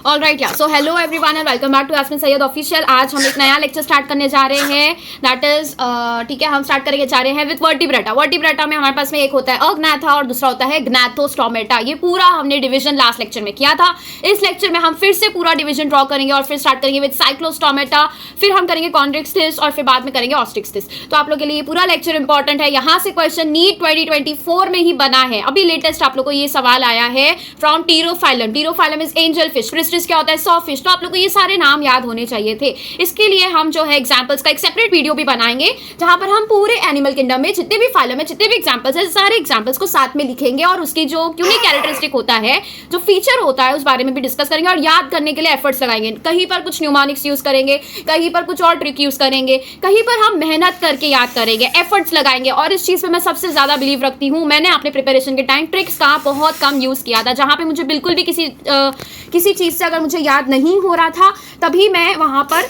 Alright yeah so hello everyone and welcome back to Yasmeen Syed official. आज हम एक नया लेक्चर स्टार्ट करने जा रहे हैं, दैट इज ठीक है, हम स्टार्ट करेंगे जा रहे हैं विद वर्टिब्रेटा। वर्टिब्रेटा में हमारे पास में एक होता है अग्नाथा और दूसरा होता है ग्नैथोस्टोमेटा। ये पूरा हमने डिवीजन लास्ट लेक्चर में किया था। इस लेक्चर में हम फिर से पूरा डिवीजन ड्रॉ करेंगे और फिर स्टार्ट करेंगे विद साइक्लोस्टोमेटा, फिर हम करेंगे कॉन्ड्रिक्स्थिस और फिर बाद में करेंगे ऑस्ट्रिक्स्थिस। तो आप लोग के लिए ये पूरा लेक्चर इंपॉर्टेंट है। यहाँ से क्वेश्चन नीट 2024 में ही बना है। अभी लेटेस्ट आप लोग को ये सवाल आया है from Pterophyllum. Pterophyllum is angel fish, Pristis क्या होता है, सॉ फिश। तो आप लोग को ये सारे नाम याद होने चाहिए थे। इसके लिए हम जो है एग्जांपल्स का एक सेपरेट वीडियो भी बनाएंगे जहां पर हम पूरे एनिमल किंगडम में जितने भी फाइलम है, जितने भी एग्जांपल्स है, सारे एग्जांपल्स को साथ में लिखेंगे और उसकी जो यूनिक कैरेक्टरिस्टिक होता है, जो फीचर होता है, उस बारे में भी डिस्कस करेंगे और याद करने के लिए एफर्ट्स लगाएंगे। कहीं पर कुछ न्यूमोनिक्स यूज करेंगे, कहीं पर कुछ और ट्रिक यूज करेंगे, कहीं पर हम मेहनत करके याद करेंगे, एफर्ट्स लगाएंगे। और इस चीज पे मैं सबसे ज्यादा बिलीव रखती हूँ। मैंने अपने प्रिपरेशन के टाइम ट्रिक्स का बहुत कम यूज किया था। जहां पे मुझे बिल्कुल भी किसी चीज से अगर मुझे याद नहीं हो रहा था तभी मैं वहां पर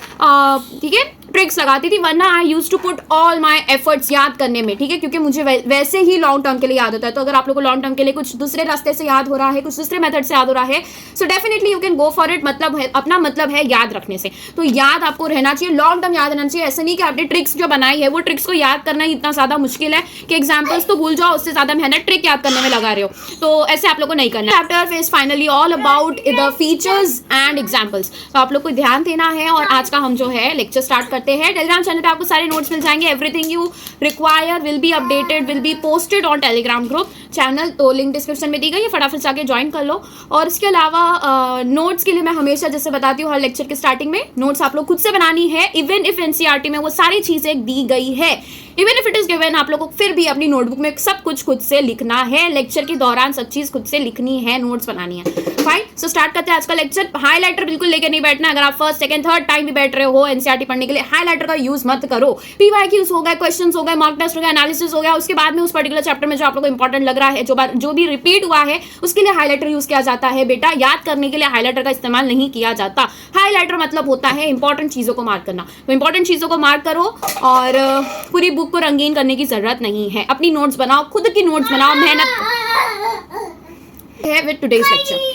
ठीक है ट्रिक्स लगाती थी, वरना I use to put all my efforts याद करने में। ठीक है, क्योंकि मुझे वैसे ही लॉन्ग टर्म के लिए याद होता है। तो अगर आप लोग को लॉन्ग टर्म के लिए कुछ दूसरे रास्ते से याद हो रहा है, कुछ दूसरे मेथड से याद हो रहा है, so definitely you can go for it. मतलब है अपना मतलब है याद रखने से। तो याद आपको रहना चाहिए, लॉन्ग टर्म याद रहना चाहिए। ऐसा नहीं कि आपने ट्रिक्स जो बनाई है वो ट्रिक्स को याद करना ही इतना ज्यादा मुश्किल है कि एग्जाम्पल्स तो भूल जाओ, उससे ज्यादा मेहनत ट्रिक याद करने में लगा रहे हो। तो ऐसे आप लोग को नहीं करना। Chapter is finally all about the features and examples. तो आप लोग को ध्यान देना है और आज का हम जो है लेक्चर स्टार्ट करते हैं। टेलीग्राम चैनल पे आपको सारे नोट्स मिल जाएंगे। Everything you require will be updated, will be posted on Telegram group channel. तो लिंक डिस्क्रिप्शन में दी गई है, फटाफट से आके ज्वाइन कर लो। और इसके अलावा नोट्स के लिए मैं हमेशा जैसे बताती हूँ हर लेक्चर के स्टार्टिंग में, नोट्स आप लोग खुद से बनानी है। इवन इफ एनसीईआरटी में वो सारी चीजें दी गई है, even if it is given, आप लोग को फिर भी अपनी नोटबुक में सब कुछ खुद से लिखना है। लेक्चर के दौरान सब चीज खुद से लिखनी है, नोट्स बनानी है। फाइन, सो स्टार्ट करते हैं आज का लेक्चर। हाईलाइटर बिल्कुल लेके नहीं बैठना। अगर आप फर्स्ट सेकंड थर्ड टाइम भी बैठ रहे हो एनसीईआरटी पढ़ने के लिए, हाईलाइटर का यूज मत करो। पीवाईक्यूज हो गए, क्वेश्चंस हो गए, मॉक टेस्ट हो गया, एनालिसिस हो गया, उसके बाद में उस पर्टिकुलर चैप्टर में जो आप लोग को इंपॉर्टेंट लग रहा है, जो भी रिपीट हुआ है, उसके लिए हाईलाइटर यूज किया जाता है। बेटा याद करने के लिए हाईलाइटर का इस्तेमाल नहीं किया जाता। हाईलाइटर मतलब होता है इंपॉर्टेंट चीजों को मार्क करना। तो इंपॉर्टेंट चीजों को मार्क करो और पूरी बुक को रंगीन करने की जरूरत नहीं है। अपनी नोट्स बनाओ, खुद की नोट्स बनाओ, मेहनत है with today's lecture.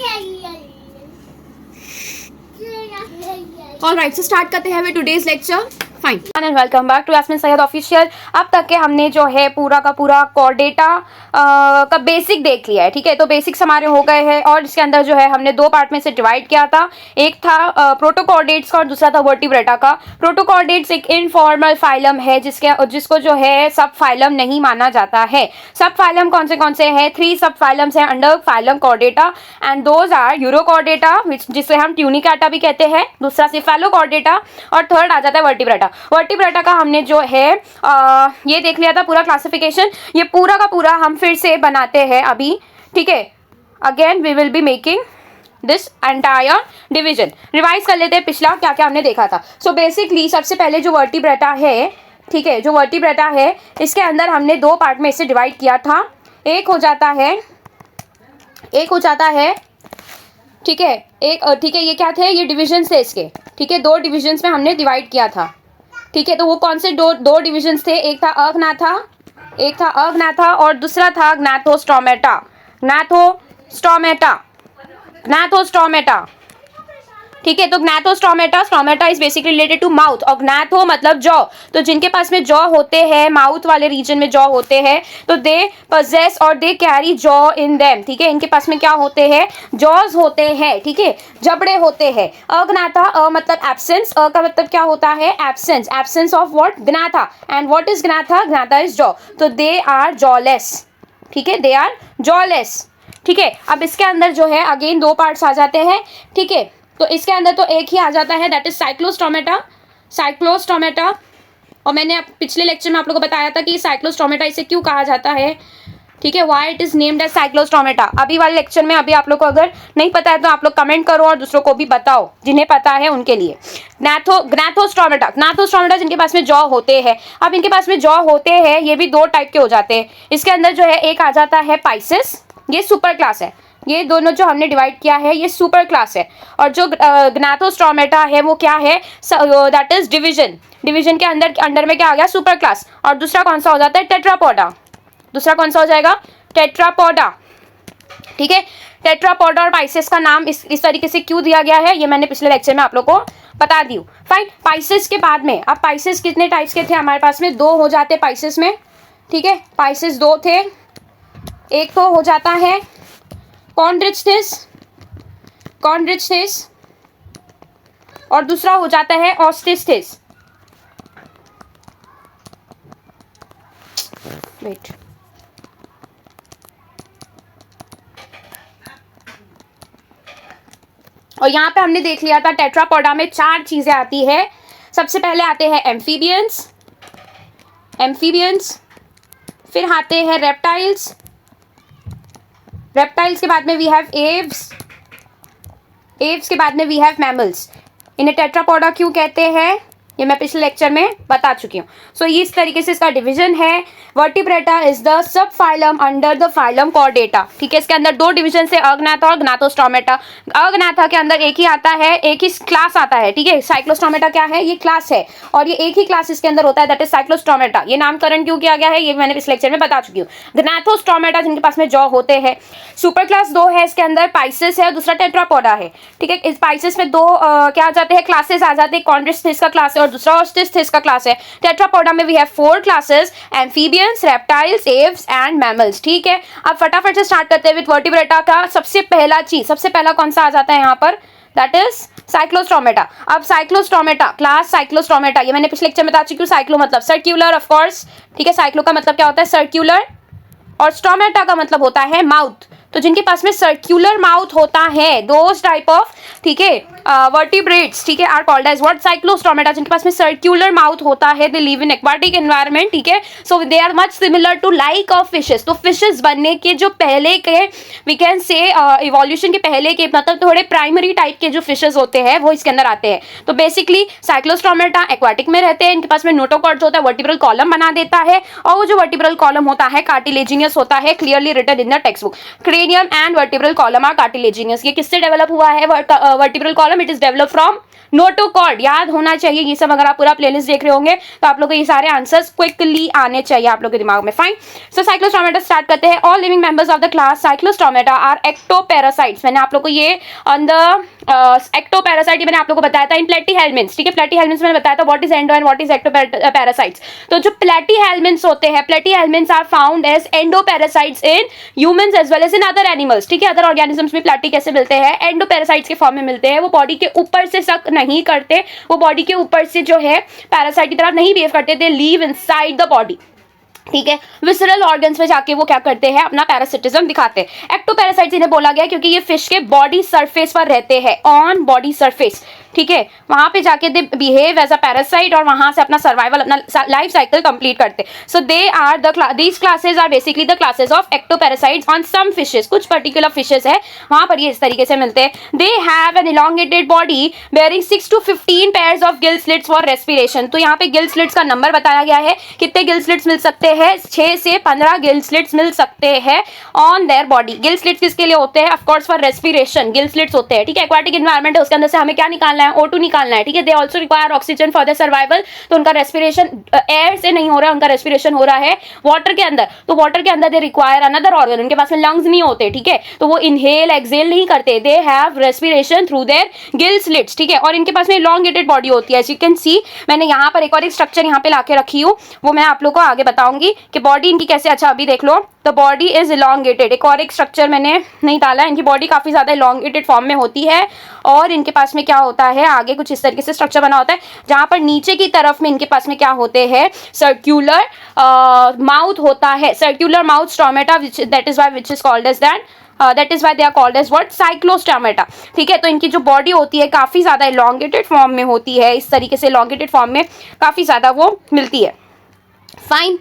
Alright, so start करते हैं with today's lecture. Fine and welcome back to Yasmeen Syed official. अब तक के हमने जो है पूरा का पूरा कोऑर्डेटा का बेसिक देख लिया है। ठीक है, तो बेसिक्स हमारे हो गए हैं और इसके अंदर जो है हमने दो पार्ट में से डिवाइड किया था। एक था प्रोटोकॉर्डेट्स का और दूसरा था वर्टिब्रेटा का। प्रोटोकॉर्डेट्स एक इनफॉर्मल फाइलम है जिसको जो है सब फाइलम नहीं माना जाता है। सब फाइलम कौन से हैं? 3 सब फाइलम्स हैं under phylum chordata and those are urochordata, जिसे हम ट्यूनिकाटा भी कहते हैं, दूसरा सिफेलोकॉर्डेटा और थर्ड आ जाता है वर्टिब्रेटा। वर्टिब्रेटा का हमने जो है ये देख लिया था पूरा क्लासिफिकेशन। ये पूरा का पूरा हम फिर से बनाते हैं अभी। ठीक है, again we will be making this entire division. Revise कर लेते हैं पिछला क्या क्या हमने देखा था। सो बेसिकली सबसे पहले जो वर्टिब्रेटा है, ठीक है, जो वर्टिब्रेटा है इसके अंदर हमने दो पार्ट में इसे डिवाइड किया था। एक हो जाता है ठीक है, ठीक है, ये क्या थे? ये डिविजन थे इसके। ठीक है, 2 डिविजन्स में हमने डिवाइड किया था। ठीक है, तो वो कौन से दो डिविजन्स थे? एक था अग्नाथा और दूसरा था ग्नैथोस्टोमेटा। ठीक है, तो stomata is basically related to mouth और ग्नैथो मतलब जॉ। तो जिनके पास में जॉ होते हैं, माउथ वाले रीजन में जॉ होते हैं, तो दे पजेस और they carry jaw in them. ठीक है, इनके पास में क्या होते हैं? जॉज होते हैं। ठीक है, जबड़े होते हैं। अग्नाथा मतलब एब्सेंस, का मतलब क्या होता है? Absence of what? Gnatha. And what is gnatha? Gnatha is jaw. तो दे आर जॉलेस। ठीक है, दे आर जॉलेस। ठीक है, अब इसके अंदर जो है अगेन 2 पार्ट्स आ जाते हैं। ठीक है, तो इसके अंदर तो एक ही आ जाता है, दैट इज साइक्लोस्टोमेटा। और मैंने पिछले लेक्चर में आप लोगों को बताया था कि साइक्लोस्टोमेटा इसे क्यों कहा जाता है। ठीक है, why it is named as cyclostomata. अभी वाले लेक्चर में अभी आप लोग को अगर नहीं पता है तो आप लोग कमेंट करो और दूसरों को भी बताओ जिन्हें पता है उनके लिए। ग्नैथोस्टोमेटा जिनके पास में जॉ होते हैं। अब इनके पास में जॉ होते हैं, ये भी 2 टाइप के हो जाते हैं। इसके अंदर जो है एक आ जाता है पाइसेस, ये सुपर क्लास है। ये दोनों जो हमने डिवाइड किया है ये सुपर क्लास है। और जो ग्नैथोस्टोमेटा है वो क्या है? दैट इज डिवीजन के अंडर में क्या आ गया? Super class. और दूसरा कौन सा हो जाता है? टेट्रापोडा। दूसरा कौन सा हो जाएगा? टेट्रापोडा। ठीक है, टेट्रापोडा और पाइसेस का नाम इस तरीके से क्यों दिया गया है ये मैंने पिछले लेक्चर में आप लोग को बता दी हूँ। फाइन, पाइसेस के बाद में अब पाइसेस कितने टाइप्स के थे हमारे पास में? 2 हो जाते पाइसेस में, ठीक है, पाइसेस 2 थे। एक तो हो जाता है कॉन्ड्रिचथिस और दूसरा हो जाता है ऑस्टिस्थिस। वेट, और यहाँ पे हमने देख लिया था टेट्रापोडा में 4 चीजें आती है। सबसे पहले आते हैं एम्फीबियंस, फिर आते हैं रेप्टाइल्स के बाद में वी हैव एव्स के बाद में वी हैव मैमल्स। इन्हें टेट्रापोडा क्यों कहते हैं ये मैं पिछले लेक्चर में बता चुकी हूँ। सो इस तरीके से इसका डिवीजन है। Vertebrata is the sub phylum under the phylum Chordata, ठीक है। इसके अंदर 2 डिवीजन से, अग्नाथा और ग्नाथोस्टोमेटा। अग्नाथा के अंदर एक ही आता है, एक ही क्लास आता है, ठीक है। साइक्लोस्टोमेटा क्या है? ये क्लास है और ये एक ही क्लास इसके अंदर होता है, दैट इज साइक्लोस्टोमेटा। ये नामकरण क्यों किया गया है ये मैंने इस लेक्चर में बता चुकी हूँ। ग्नाथोस्टोमेटा जिनके पास में जॉ होते हैं। सुपर क्लास 2 है, इसके अंदर पाइसेस है और दूसरा टेट्रापोडा है, ठीक है। इस पाइसेस में 2 क्या आ जाते हैं? क्लासेस आ जाते हैं। कॉन्ड्रिचथिस का क्लास है और दूसरा ऑस्टिस्थिस का क्लास है। टेट्रापोडा में we have 4 classes, amphibians, reptiles, aves and mammals, ठीक है। अब फटाफट से स्टार्ट करते हैं विद वर्टिब्रेटा का। सबसे पहला कौन सा आ जाता है यहाँ पर? That is Cyclostomata. अब साइक्लोस्टोमेटा क्लास, साइक्लोस्टोमेटा ये मैंने पिछले लेक्चर में बता चुकी हूँ। साइक्लो मतलब सर्क्यूलर, ऑफ कोर्स, ठीक है। साइक्लो का मतलब क्या होता है? सर्क्यूलर, और स्टोमेटा का मतलब होता है माउथ। तो जिनके पास में सर्क्यूलर माउथ होता है, दोज टाइप ऑफ, ठीक है, वर्टिब्रेट्स, ठीक है, are called as what? Cyclostomata. जिनके पास में सर्क्यूलर माउथ होता है, they live in aquatic environment, ठीक है। So they are much similar to like of fishes. तो फिशेस बनने के जो पहले के, वी कैन से इवोल्यूशन के पहले के, मतलब थोड़े प्राइमरी टाइप के जो फिशेस होते हैं वो इसके अंदर आते हैं। तो बेसिकली साइक्लोस्टोमेटा एक्वाटिक में रहते हैं। इनके पास में नोटोकॉर्ड होता है, वर्टिब्रल कॉलम बना देता है, और वो जो वर्टिब्रल कॉलम होता है कार्टिलेजिनियस होता है, clearly written in the text book. Cranium and vertebral column are cartilaginous. ये किससे डेवलप हुआ है vertebral column? It is develop from notochord. याद होना चाहिए ये सब। अगर आप पूरा प्लेलिस्ट देख रहे होंगे तो आप लोगों को ये सारे आंसर्स क्विकली आने चाहिए आप लोगों के दिमाग में। फाइन, सो साइक्लोस्टोमेटा स्टार्ट करते हैं। All living members of the class cyclostomata are ectoparasites. मैंने आप लोगों को ये ऑन द एक्टोपैरासाइट मैंने आप लोगों को बताया था इन प्लेटीहेल्मिन्थ्स, ठीक है। प्लेटीहेल्मिन्थ्स मैंने बताया था what is endo and what is ectoparasites. तो जो प्लेटीहेल्मिन्थ्स होते हैं, platyhelminths are found as endoparasites in humans as well as in other animals, ठीक है। अदर ऑर्गेनिजम्स में प्लेटी कैसे मिलते हैं? एंडोपैरासाइट्स के फॉर्म में मिलते हैं। वो बॉडी के ऊपर से सक नहीं करते, वो बॉडी के ऊपर से जो है पैरासाइट की तरह नहीं बिहेव करते, they live inside the body, ठीक है। विसरल ऑर्गन्स में जाके वो क्या करते हैं? अपना पैरासिटिज्म दिखाते हैं। एक्टोपैरासाइट्स इन्हें बोला गया क्योंकि ये फिश के बॉडी सरफेस पर रहते हैं, ऑन बॉडी सरफेस, ठीक है। वहां पे जाके they behave as a parasite और वहां से अपना सर्वाइवल, अपना लाइफ साइकिल कंप्लीट करते हैं। So they are these classes are basically the classes of ectoparasites on some fishes. कुछ पर्टिकुलर फिशेस है वहां पर ये इस तरीके से मिलते हैं। They have an elongated body bearing 6 to 15 pairs of gill slits for respiration. तो यहाँ पे गिल स्लिट्स का नंबर बताया गया है, कितने गिल स्लिट्स मिल सकते हैं? 6 से 15 गिल स्लिट्स मिल सकते हैं on their body. Gill slits किसके लिए होते हैं? Of course for respiration Gill slits होते हैं, ठीक है। एक्वाटिक एनवायरनमेंट है, उसके अंदर से हमें क्या निकालना है? O2 निकालना है, ठीक है। They also require oxygen for the survival. तो उनका रेस्पिरेशन एयर से नहीं हो रहा है, उनका रेस्पिरेशन हो रहा है वाटर के अंदर। तो वाटर के अंदर दे रिक्वायर अनदर ऑर्गन, उनके पास में लंग्स नहीं होते, ठीक है। तो वो इनहेल एक्सहेल नहीं करते, they have respiration through their gill slits, ठीक है। और इनके पास में इलोंगेटेड बॉडी होती है, एज यू कैन सी। मैंने यहाँ पर एक और एक स्ट्रक्चर यहाँ पे लाके रखी हूँ, वो मैं आप लोग को आगे बताऊंगी कि बॉडी इनकी कैसे। अच्छा अभी देख लो, द बॉडी इज इलोंगेटेड। एक और एक स्ट्रक्चर मैंने नहीं डाला, इनकी बॉडी काफी ज्यादा इलोंगेटेड फॉर्म में होती है। और इनके पास में क्या होता है? आगे कुछ इस तरीके से स्ट्रक्चर बना होता है, जहां पर नीचे की तरफ में इनके पास में क्या होते हैं? सर्क्यूलर माउथ होता है, circular mouth stomata, that is why which is called as that, that is why they are called as what? Cyclostomata, ठीक है। तो इनकी जो बॉडी होती है काफी ज्यादा इलोंगेटेड फॉर्म में होती है, इस तरीके से इलोंगेटेड फॉर्म में काफी ज्यादा वो मिलती है। फाइन,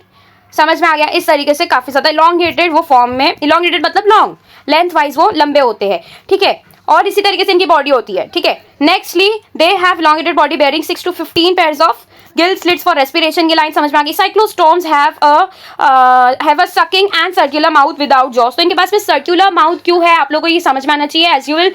समझ में आ गया? इस तरीके से काफी ज्यादा इलोंगेटेड वो फॉर्म में, इलोंगेटेड मतलब लॉन्ग, लेंथ वाइज वो लंबे होते हैं, ठीक है। और इसी तरीके से इनकी बॉडी होती है, ठीक है। Nextly they have elongated body bearing 6 to 15 pairs of gill slits for respiration. ये लाइन समझ में आ गई. Cyclostomes have a sucking and circular mouth without jaws. तो इनके पास में circular mouth क्यों है, आप लोगों को ये समझ में आना चाहिए. As you will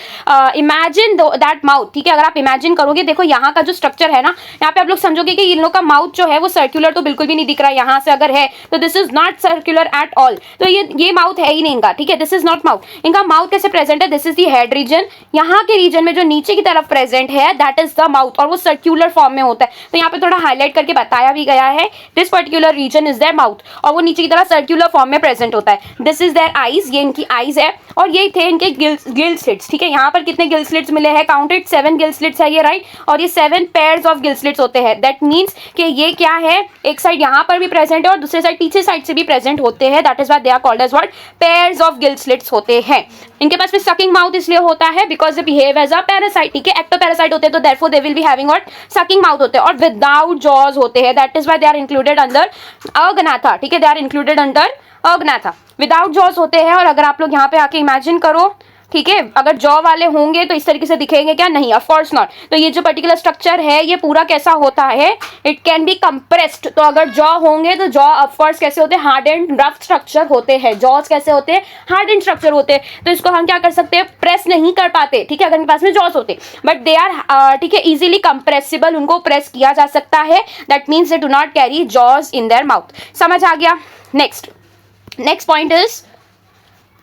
imagine that mouth, ठीक है, अगर आप imagine करोगे, देखो यहाँ का जो structure है ना, यहाँ पे आप लोग समझोगे कि इन लोग का mouth जो है वो circular तो बिल्कुल भी नहीं दिख रहा है. यहाँ से अगर है तो this is not circular at all. तो ये mouth है ही नहीं इनका, ठीक है, this is not mouth. इनका mouth कैसे present है, this is the head region. यहाँ के region में जो नीचे की तरफ present है that is the mouth, और वो circular form में होता है. तो यहाँ पे थोड़ा हाईलाइट करके बताया भी गया है. This particular region is there mouth, और वो नीचे की तरह सर्कुलर फॉर्म में प्रेजेंट होता है. दिस इज देयर आईज, ये इनकी आईज है, और ये थे इनके गिल स्लिट्स. ठीक है, यहाँ पर कितने गिल स्लिट्स मिले हैं, काउंटेड 7 गिल स्लिट्स है ये, राइट. और ये 7 पेयर्स ऑफ गिल स्लिट्स होते हैं. दैट मीन्स कि ये क्या है, एक साइड यहाँ पर भी प्रेजेंट है और दूसरे साइड पीछे साइड से भी प्रेजेंट होते हैं. That is why they are called as what, pairs of gill slits होते हैं. इनके पास में सकिंग माउथ इसलिए होता है because they behave as a parasite. ठीक है, एक्टो पैरासाइट होते हैं तो therefore they will be having what, sucking mouth होते हैं, और विदाउट जॉज होते हैं. That is why they are included under Agnatha. ठीक है, they are included under Agnatha. Without jaws होते हैं. और अगर आप लोग यहाँ पे आके इमेजिन करो, ठीक है, अगर जॉ वाले होंगे तो इस तरीके से दिखेंगे क्या, नहीं, ऑफ कोर्स नॉट. तो ये जो पर्टिकुलर स्ट्रक्चर है ये पूरा कैसा होता है, इट कैन बी कंप्रेस्ड. तो अगर जॉ होंगे तो जॉ ऑफ कोर्स कैसे होते हैं, हार्ड एंड रफ स्ट्रक्चर होते हैं. जॉज कैसे होते हैं, हार्ड एंड स्ट्रक्चर होते हैं. तो इसको हम क्या कर सकते हैं, प्रेस नहीं कर पाते. ठीक है, अगर इनके पास में जॉज होते, बट दे आर, ठीक है, इजीली कंप्रेसिबल, उनको प्रेस किया जा सकता है. That means they do not carry jaws in their mouth. समझ आ गया. नेक्स्ट पॉइंट इज,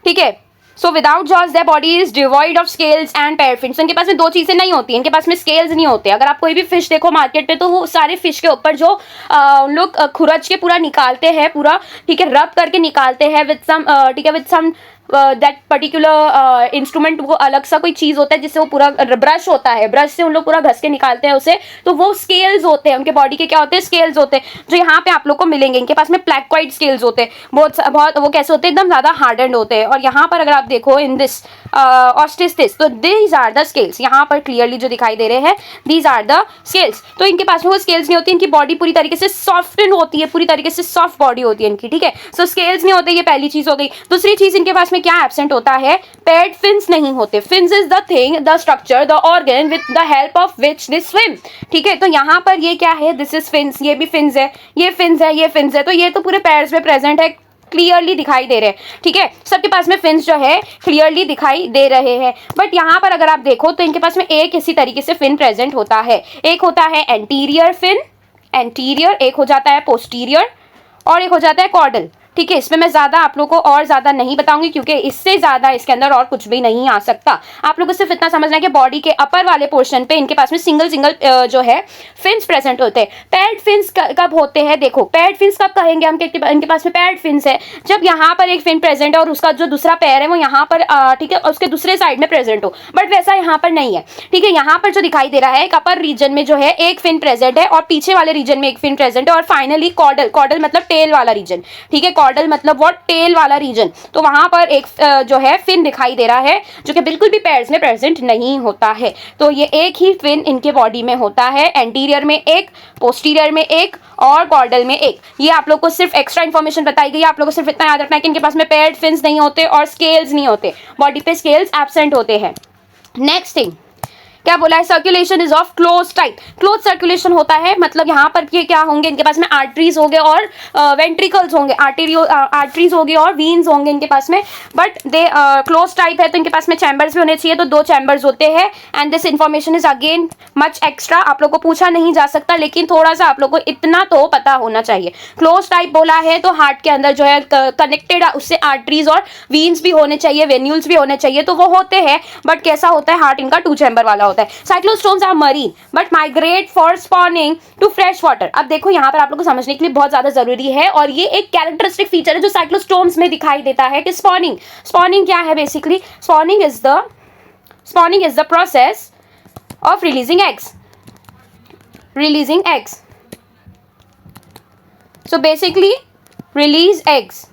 ठीक है, so without jaws there body is devoid of scales and pair fins. तो इनके पास में दो चीजें नहीं होती, इनके पास में स्केल्स नहीं होते. अगर आप कोई भी फिश देखो मार्केट में तो वो सारे फिश के ऊपर जो उन लोग खुरच के पूरा निकालते हैं, पूरा, ठीक है, रब करके निकालते हैं विद सम, ठीक है, with some that particular instrument. वो अलग सा कोई चीज होता है जिससे वो पूरा ब्रश होता है, ब्रश से उन लोग पूरा घस के निकालते हैं उसे. तो वो स्केल्स होते हैं उनके बॉडी के, क्या होते हैं, स्केल्स होते हैं, जो यहाँ पे आप लोग को मिलेंगे. इनके पास में प्लैक्वाइड स्केल्स होते हैं, बहुत वो कैसे होते हैं, एकदम ज्यादा हार्डेंड होते हैं. और यहाँ पर अगर आप देखो इन दिस ऑस्टिस्टिस, तो दीज आर द स्केल्स. यहाँ पर क्लियरली जो दिखाई दे रहे हैं, दीज आर द स्केल्स. तो इनके पास में वो स्केल्स नहीं होती. इनकी बॉडी पूरी तरीके से सॉफ्टन होती है, पूरी तरीके से सॉफ्ट बॉडी होती है इनकी. ठीक है, सो स्केल्स नहीं होते, ये पहली चीज हो गई. दूसरी चीज, इनके पास में क्या एब्सेंट होता है, पेड फिन्स नहीं होते. Fins is the thing, the structure, the organ with the help of which they swim. ठीक है, तो यहाँ पर ये क्या है, दिस इज फिन्स, ये भी फिन्स है, ये फिन्स है, ये फिन्स है. तो ये तो पूरे पैर्स में प्रेजेंट है, क्लियरली दिखाई दे रहे हैं. ठीक है, सबके पास में फिन्स जो है क्लियरली दिखाई दे रहे हैं. बट यहाँ पर अगर आप देखो तो इनके पास में एक इसी तरीके से फिन प्रेजेंट होता है. एक होता है एंटीरियर फिन, एंटीरियर, एक हो जाता है पोस्टीरियर, और एक हो जाता है कॉर्डल. ठीक है, इसमें मैं ज्यादा आप लोगों को और ज्यादा नहीं बताऊंगी क्योंकि इससे ज्यादा इसके अंदर और कुछ भी नहीं आ सकता. आप लोगों को सिर्फ इतना समझना है कि बॉडी के अपर वाले पोर्शन पे इनके पास में सिंगल जो है फिन्स प्रेजेंट होते हैं. पैड फिन्स कब होते हैं, देखो, पैड फिन्स कब कहेंगे हम, इनके पास में पैड फिन्स है जब यहाँ पर एक फिन प्रेजेंट है और उसका जो दूसरा पैर है वो यहाँ पर, ठीक है, उसके दूसरे साइड में प्रेजेंट हो. बट वैसा यहाँ पर नहीं है. ठीक है, यहाँ पर जो दिखाई दे रहा है, एक अपर रीजन में जो है एक फिन प्रेजेंट है और पीछे वाले रीजन में एक फिन प्रेजेंट है, और फाइनली कॉर्डल, कॉर्डल मतलब टेल वाला रीजन. ठीक है, कॉर्डल मतलब वो टेल वाला रीजन. तो वहां पर एक जो है फिन दिखाई दे रहा है जो कि बिल्कुल भी पैर्स में प्रेजेंट नहीं होता है. तो ये एक ही फिन इनके बॉडी में होता है, एंटीरियर में एक, पोस्टीरियर में एक, और कॉर्डल में एक. ये आप लोग को सिर्फ एक्स्ट्रा इन्फॉर्मेशन बताई गई है. आप लोग को सिर्फ इतना याद रखना है कि इनके पास में पेयर्ड फिन्स नहीं होते और स्केल्स नहीं होते, बॉडी पे स्केल्स एब्सेंट होते हैं. नेक्स्ट थिंग क्या बोला है, circulation is of close type. Close circulation होता है, मतलब यहाँ पर ये क्या होंगे, इनके पास में आर्टरीज होंगे और वेंट्रिकल्स होंगे, आर्टरीज होंगे और वीन्स होंगे इनके पास में. बट दे क्लोज टाइप है तो इनके पास में चैम्बर्स भी होने चाहिए, तो 2 चैम्बर्स होते हैं. And this information is again much extra, आप लोग को पूछा नहीं जा सकता, लेकिन थोड़ा सा आप लोग को इतना तो पता होना चाहिए. क्लोज टाइप बोला है तो हार्ट के अंदर जो है कनेक्टेड उससे आर्टरीज और वीन्स भी होने चाहिए, वेन्यूल्स भी होने चाहिए, तो वो होते हैं. बट कैसा होता है, हार्ट इनका 2 चैम्बर वाला होता है. Cyclostomes are marine but migrate for spawning to fresh water. अब देखो यहाँ पर आप लोग को समझने के लिए बहुत ज्यादा जरूरी है, और ये एक कैरेक्टरिस्टिक फीचर है जो साइक्लोस्टोम्स में दिखाई देता है कि स्पॉनिंग क्या है. Basically spawning is the process of releasing eggs. So basically release eggs.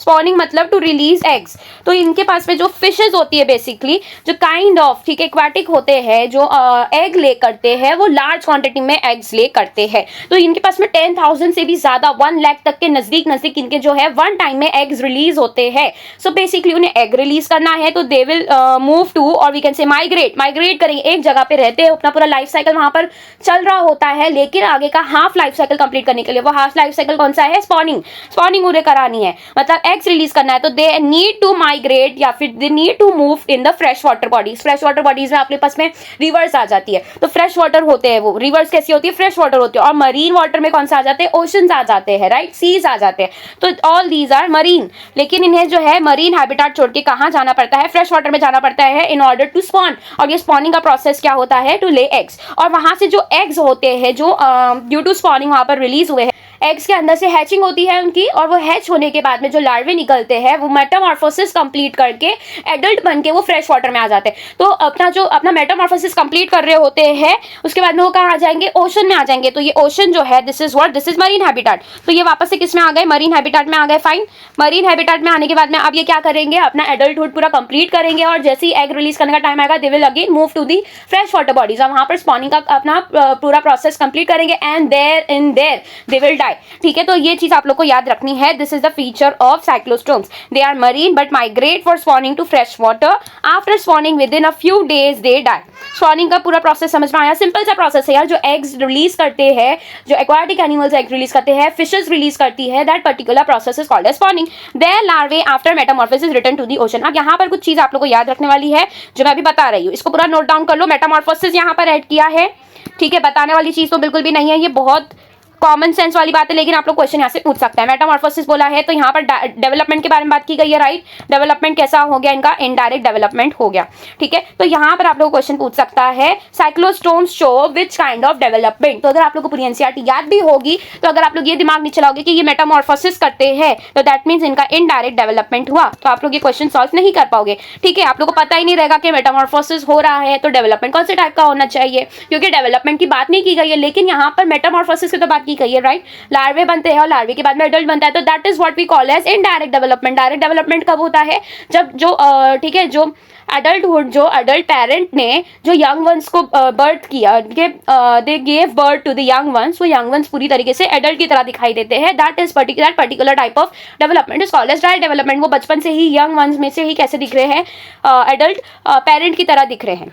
Spawning मतलब टू रिलीज एग्स। तो इनके पास में जो फिशेज होती है बेसिकली, जो काइंड ऑफ ठीक एक्वाटिक होते हैं, जो एग ले करते हैं, वो लार्ज क्वांटिटी में एग्स ले करते हैं। तो इनके पास में 10,000 से भी ज्यादा 1 लाख तक के नजदीक नजदीक इनके जो है वन टाइम में एग्स रिलीज होते हैं। सो बेसिकली उन्हें एग रिलीज करना है तो दे विल मूव टू, और वी कैन से माइग्रेट करेंगे, एक जगह पे रहते हैं, अपना पूरा लाइफ साइकिल वहां पर चल रहा होता है, लेकिन आगे का हाफ लाइफ साइकिल कंप्लीट करने के लिए, वो हाफ लाइफ साइकिल कौन सा है? स्पॉनिंग उन्हें करानी है, मतलब एग्स रिलीज करना है। तो दे नीड टू माइग्रेट या फिर they need to move in the fresh water bodies. Fresh water bodies में आपके पास में रिवर्स आ जाती है, तो फ्रेश वाटर होते हैं वो। रिवर्स कैसी होती है? फ्रेश वाटर होती है। और मरीन वाटर में कौन सा आ जाते हैं? ओशंस आ जाते हैं, राइट, सीज आ जाते हैं। तो ऑल दीज आर मरीन, लेकिन इन्हें जो है मरीन हैबिटेट छोड़ के कहाँ जाना पड़ता है? फ्रेश वाटर में जाना पड़ता है इन ऑर्डर टू स्पॉन। और ये स्पॉनिंग का प्रोसेस क्या होता है? To lay eggs. और वहां से जो एग्स होते हैं, जो ड्यू टू स्पॉनिंग वहां पर रिलीज हुए हैं, एग्स के अंदर से हैचिंग होती है उनकी, और वो हैच होने के बाद में जो लार्वे निकलते हैं, वो मेटामॉर्फोसिस कंप्लीट करके एडल्ट बन के वो फ्रेश वाटर में आ जाते हैं। तो अपना मेटामॉर्फोसिस कंप्लीट कर रहे होते हैं, उसके बाद में वो कहाँ आ जाएंगे? ओशन में आ जाएंगे। तो ये ओशन जो है, दिस इज मरीन हैबिटेट। तो ये वापस से किस में आ गए? मरीन हैबिटेट में आ गए। फाइन, मरीन हैबिटेट में आने के बाद में अब ये क्या करेंगे? अपना एडल्टहुड पूरा कंप्लीट करेंगे, और जैसे ही एग रिलीज करने का टाइम आएगा, they will again move to the fresh water bodies, और वहां पर स्पॉनिंग का अपना पूरा प्रोसेस कंप्लीट करेंगे, and there they will die. ठीक है, तो ये चीज आप लोग को याद रखनी है। This is the feature of cyclostomes. They are marine but migrate for spawning to fresh water. After spawning within a few days they die. Spawning का पूरा प्रोसेस समझ में आया? सिंपल सा प्रोसेस है यार। जो एग्स रिलीज करते हैं, जो एक्वाटिक एनिमल्स एग रिलीज करते हैं, फिशेस रिलीज करती है, that particular process is called as spawning. Their larvae after metamorphosis return to the ocean. अब यहाँ पर कुछ चीज आप लोग को याद रखने वाली है, जो मैं अभी बता रही हूँ, इसको पूरा नोट डाउन कर लो। मेटामॉर्फोसिस यहाँ पर ऐड किया है, ठीक है, बताने वाली चीज तो बिल्कुल भी नहीं है, ये बहुत कॉमन सेंस वाली बात है, लेकिन आप लोग क्वेश्चन यहाँ से पूछ सकते हैं। मेटामॉर्फोसिस बोला है तो यहाँ पर डेवलपमेंट के बारे में बात की गई है, राइट। डेवलपमेंट कैसा हो गया इनका? इनडायरेक्ट डेवलपमेंट हो गया, ठीक है। तो यहाँ पर आप लोग क्वेश्चन पूछ सकता है, cyclostomes show which kind of development. तो अगर आप लोग को पूरी एनसीईआरटी याद भी होगी, तो अगर आप लोग ये दिमाग नहीं चलाओगे कि ये मेटामॉर्फोसिस करते हैं, तो दैट मीन्स इनका इनडायरेक्ट डेवलपमेंट हुआ, तो आप लोग ये क्वेश्चन सॉल्व नहीं कर पाओगे, ठीक है। आप लोग को पता ही नहीं रहेगा कि मेटामॉर्फोसिस हो रहा है तो डेवलपमेंट कौन से टाइप का होना चाहिए, क्योंकि डेवलपमेंट की बात नहीं की गई है, लेकिन यहाँ पर मेटामॉर्फोसिस की तो बात की गई है, राइट। लार्वे बनते हैं और लार्वे के बाद में एडल्ट बनता है, तो that is what we call as indirect development. Direct development कब होता है? जब जो ठीक है, जो एडल्टहुड, जो एडल्ट पेरेंट ने जो यंग वंस को बर्थ किया, they gave birth to the young ones, वो यंग वंस पूरी तरीके से एडल्ट की तरह दिखाई देते हैं, that is particular type of development is called as direct development. वो बचपन से ही यंग वंस में से ही कैसे दिख रहे हैं? एडल्ट पेरेंट की तरह दिख रहे हैं,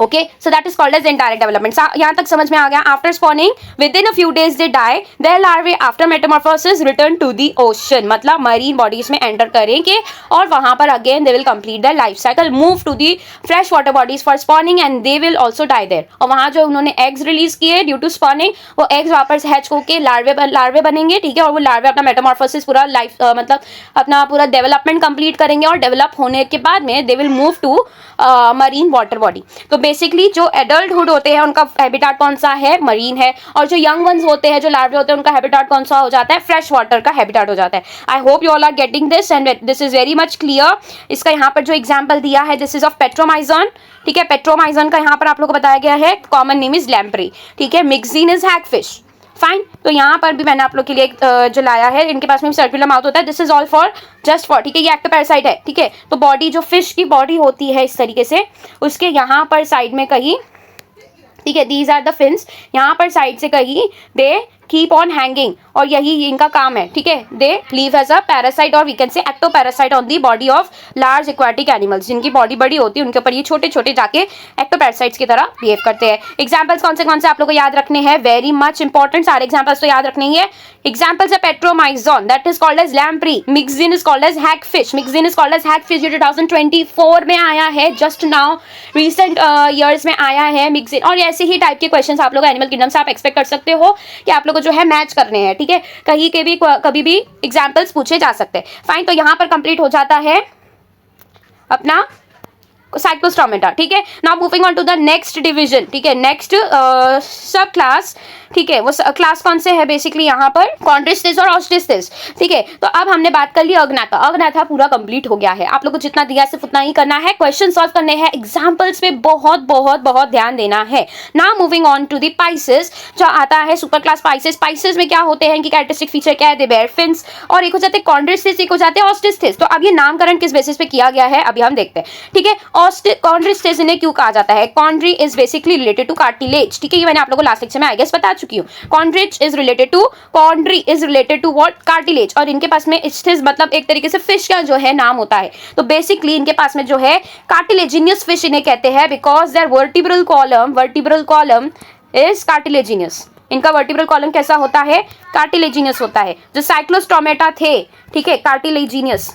okay. So that is called as indirect development. यहाँ तक समझ में आ गया? After spawning within a few days they die, their larvae after metamorphosis return to the ocean, मतलब मरीन बॉडीज में एंटर करेंगे और वहां पर again they will complete their life cycle, move to the fresh water bodies for spawning, and they will also die there. और वहां जो उन्होंने एग्स रिलीज किए ड्यू टू स्पॉनिंग, वो एग्स वापस हैच होके लार्वे बनेंगे, ठीक है। और वो लार्वे अपना मेटामॉर्फोसिस पूरा लाइफ मतलब अपना पूरा डेवलपमेंट कंप्लीट करेंगे, और डेवलप होने के बाद में they will move to marine water body. तो बेसिकली जो एडल्टहुड होते हैं उनका हैबिटेट कौन सा है? मरीन है। और जो यंग वंस होते हैं, जो लार्वे होते हैं, उनका हैबिटेट कौन सा हो जाता है? फ्रेश वाटर का हैबिटेट हो जाता है। I hope you all are getting this and this is very much clear. इसका यहाँ पर जो एग्जाम्पल दिया है, दिस इज ऑफ पेट्रोमाइजन, ठीक है। पेट्रोमाइजन का यहाँ पर आप लोग को बताया गया है, कॉमन नेम इज लैम्प्री, ठीक है। Mixing is hagfish, fine. तो यहाँ पर भी मैंने आप लोग के लिए जो लाया है, इनके पास में सर्कुलर माउथ होता है, this is all for just for, ठीक है। ये एक्टोपैरासाइट है, ठीक है। तो बॉडी जो फिश की बॉडी होती है इस तरीके से, उसके यहाँ पर साइड में कहीं, ठीक है, दीज आर द फिन्स, यहाँ पर साइड से कहीं दे कीप ऑन हैंगिंग, और यही इनका काम है, ठीक है। They live as a parasite और we can say ectoparasite on the body of large aquatic animals. जिनकी बॉडी बड़ी होती है उनके ऊपर ये छोटे छोटे जाके एक्टोपैरासाइट्स की तरह बिहेव करते हैं। एग्जाम्पल्स कौन से आप लोग को याद रखने हैं? वेरी मच इंपॉर्टेंट, सारे एग्जाम्पल्स तो याद रखने ही है। एग्जाम्पल्स है petromyzon, that is called as lamprey. Myxine is called as hagfish, myxine is called as hagfish, ये 2024 में आया है, जस्ट नाउ रिसेंट ईयर्स में आया है मिक्सिन। और ऐसे ही टाइप के क्वेश्चन आप लोग एनिमल किंगडम से आप एक्सपेक्ट कर सकते हो कि आप लोग जो है मैच करने हैं, ठीक है। कहीं के भी कभी भी एग्जाम्पल्स पूछे जा सकते हैं, फाइन। तो यहां पर कंप्लीट हो जाता है अपना साइक्लोस्टोमेटा, ठीक है। Now moving on to the next division, ठीक है, नेक्स्ट सब क्लास, ठीक है, वो क्लास कौन से है बेसिकली यहाँ पर, कॉन्ड्रिस्टिस और ऑस्टिस्टिस, ठीक है। तो अब हमने बात कर ली अग्नाथा, अग्नाथा पूरा कंप्लीट हो गया है। आप लोग को जितना दिया सिर्फ उतना ही करना है, क्वेश्चन सॉल्व करने हैं, एग्जांपल्स पे बहुत बहुत बहुत ध्यान देना है। Now moving on to the pisces, जो आता है सुपर क्लास पाइसेस। पाइसेस में क्या होते हैं कि कैरेक्टरिस्टिक फीचर क्या है, दे बेयर फिन्स, और एक हो जाते हैं कॉन्ड्रिस्टिस, एक हो जाते हैं ऑस्टिस्टिस। तो अब ये नामकरण किस बेसिस पे किया गया है अभी हम देखते हैं, ठीक है। कॉन्ड्रिस्टिस इन्हें क्यों कहा जाता है, chondri is basically related to cartilage, ठीक है, ये मैंने आप लोगों को लास्ट लेक्चर में आई गेस बता चुकी हूँ। Chondri is related to what, cartilage, और इनके पास में स्टिस मतलब एक तरीके से फिश का जो है नाम होता है। तो बेसिकली इनके पास में जो है कार्टिलेजिनियस फिश इन्हें कहते हैं, because their vertebral column is cartilaginous. इनका वर्टिब्रल कॉलम कैसा होता है, कार्टिलेजिनियस होता है। जो साइक्लोस्टोमेटा थे, ठीक है, कार्टिलेजिनियस,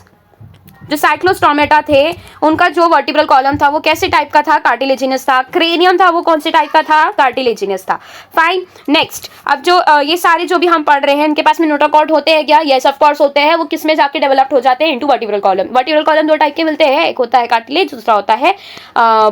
जो साइक्लोस्टोमेटा थे उनका जो वर्टिब्रल कॉलम था वो कैसे टाइप का था, कार्टिलेजिनस था। क्रेनियम था वो कौन से टाइप का था, कार्टिलेजिनस था। फाइन, नेक्स्ट, अब जो ये सारे जो भी हम पढ़ रहे हैं इनके पास में नोटोकॉर्ड होते हैं क्या, यस ऑफ कोर्स होते हैं। वो किस में जाके डेवलप्ड हो जाते हैं, into vertebral column. Vertebral column दो टाइप के मिलते हैं, एक होता है कार्टिलेज, दूसरा होता है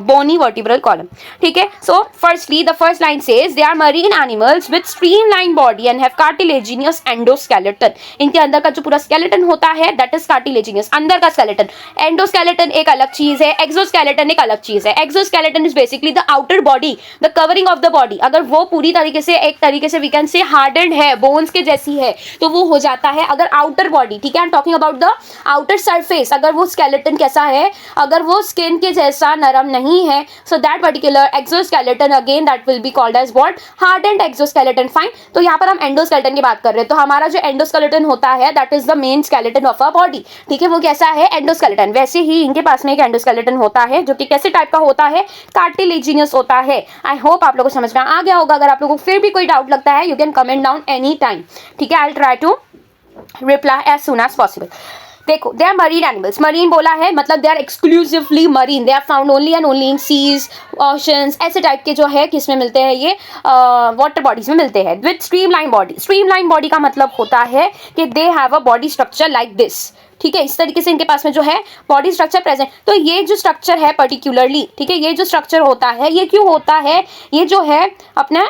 बोनी वर्टिब्रल कॉलम, ठीक है। So firstly the first line says they are marine animals with streamline body and have cartilaginous endoskeleton. इनके अंदर का जो पूरा स्केलेटन होता है दैट इज कार्टिलेजिनियस, अंदर का एंडोस्केलेटन एक अलग चीज है, एक्सोस्केलेटन एक अलग चीज है। Exoskeleton is basically the outer body, the covering of the body. अगर वो पूरी तरीके से एक तरीके से वी कैन से हार्डन्ड है, बोन्स के जैसी है, तो वो हो जाता है अगर आउटर बॉडी, ठीक है। आई am talking about the outer surface. अगर वो स्केलेटन कैसा है, अगर वो स्किन के जैसा नरम नहीं है, so that particular exoskeleton again that will be called as what, hardened exoskeleton. Fine, तो यहाँ पर हम एंडोस्केलेटन की बात कर रहे हैं। तो हमारा जो एंडोस्केलेटन होता है that is the main skeleton of a body, ठीक है। वो कैसा है, एंडोस्केलेटन। वैसे ही इनके पास में एक एंडोस्केलेटन होता है जो कि कैसे टाइप का होता है, कार्टिलेजिनियस होता है। आई होप आप लोगों को समझ में आ गया होगा। अगर आप लोगों को फिर भी कोई डाउट लगता है you can comment down any time, ठीक है। I will try to reply as soon as possible. देखो, they are marine animals, marine बोला है मतलब they are exclusively marine, they are found only and only in seas, oceans, ऐसे type के जो है किस में मिलते हैं, ये वाटर बॉडीज में मिलते हैं। With streamline body, streamline body का मतलब होता है कि they have a body structure like this, ठीक है। इस तरीके से इनके पास में जो है बॉडी स्ट्रक्चर प्रेजेंट। तो ये जो स्ट्रक्चर है पर्टिकुलरली, ठीक है, ये जो स्ट्रक्चर होता है ये क्यों होता है, ये जो है अपना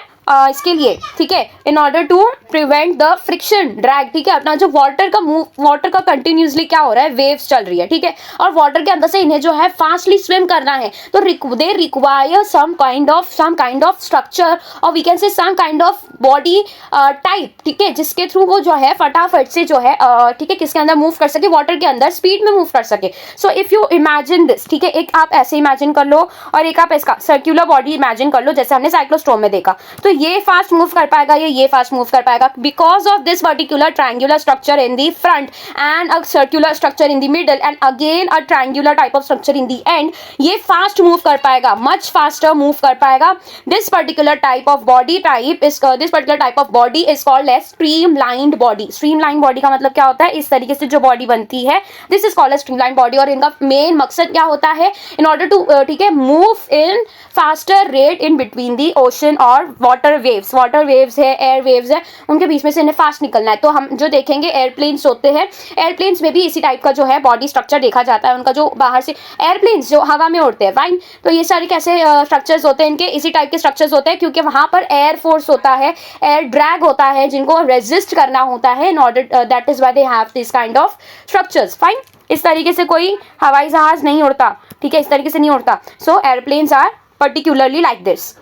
इसके लिए, ठीक है, in order to prevent the friction drag, ठीक है। अपना जो वाटर का कंटिन्यूसली क्या हो रहा है, वेव्स चल रही है, ठीक है, और वाटर के अंदर से इन्हें जो है फास्टली स्विम करना है, तो they require some kind of structure और we can say some kind of body type, ठीक है, जिसके थ्रू वो जो है फटाफट से जो है ठीक है किसके अंदर मूव कर सके, वाटर के अंदर स्पीड में मूव कर सके। So if you imagine this, ठीक है, एक आप ऐसे इमेजिन कर लो और एक आप इसका सर्कुलर बॉडी इमेजिन कर लो जैसे हमने साइक्लोस्टोम में देखा। तो ये फास्ट मूव कर पाएगा, ये फास्ट मूव कर पाएगा because of this particular triangular structure in the front and a circular structure in the middle and again a triangular type of structure in the end. ये फास्ट मूव कर पाएगा, much faster move कर पाएगा। This particular type of body is called as streamlined body. Streamline body का मतलब क्या होता है, इस तरीके से जो बॉडी बनती है this is called as streamline body. और इनका मेन मकसद क्या होता है, इन ऑर्डर टू ठीक है move in faster rate in between the ocean और वाटर वेव्स है, एयर वेव्स है, उनके बीच में से इन्हें फास्ट निकलना है। तो हम जो देखेंगे एयरप्लेन्स होते हैं, एयरप्लेन्स में भी इसी टाइप का जो है बॉडी स्ट्रक्चर देखा जाता है। उनका जो बाहर से एयरप्लेन्स जो हवा में उड़ते हैं, फाइन, तो ये सारे कैसे स्ट्रक्चर्स होते हैं, इनके इसी टाइप के स्ट्रक्चर्स होते हैं क्योंकि वहां पर एयर फोर्स होता है, एयर ड्रैग होता है जिनको रेजिस्ट करना होता है। In order that is why they have this kind of structures. Fine, इस तरीके से कोई हवाई जहाज नहीं उड़ता, ठीक है, इस तरीके से नहीं उड़ता। So airplanes are particularly like this.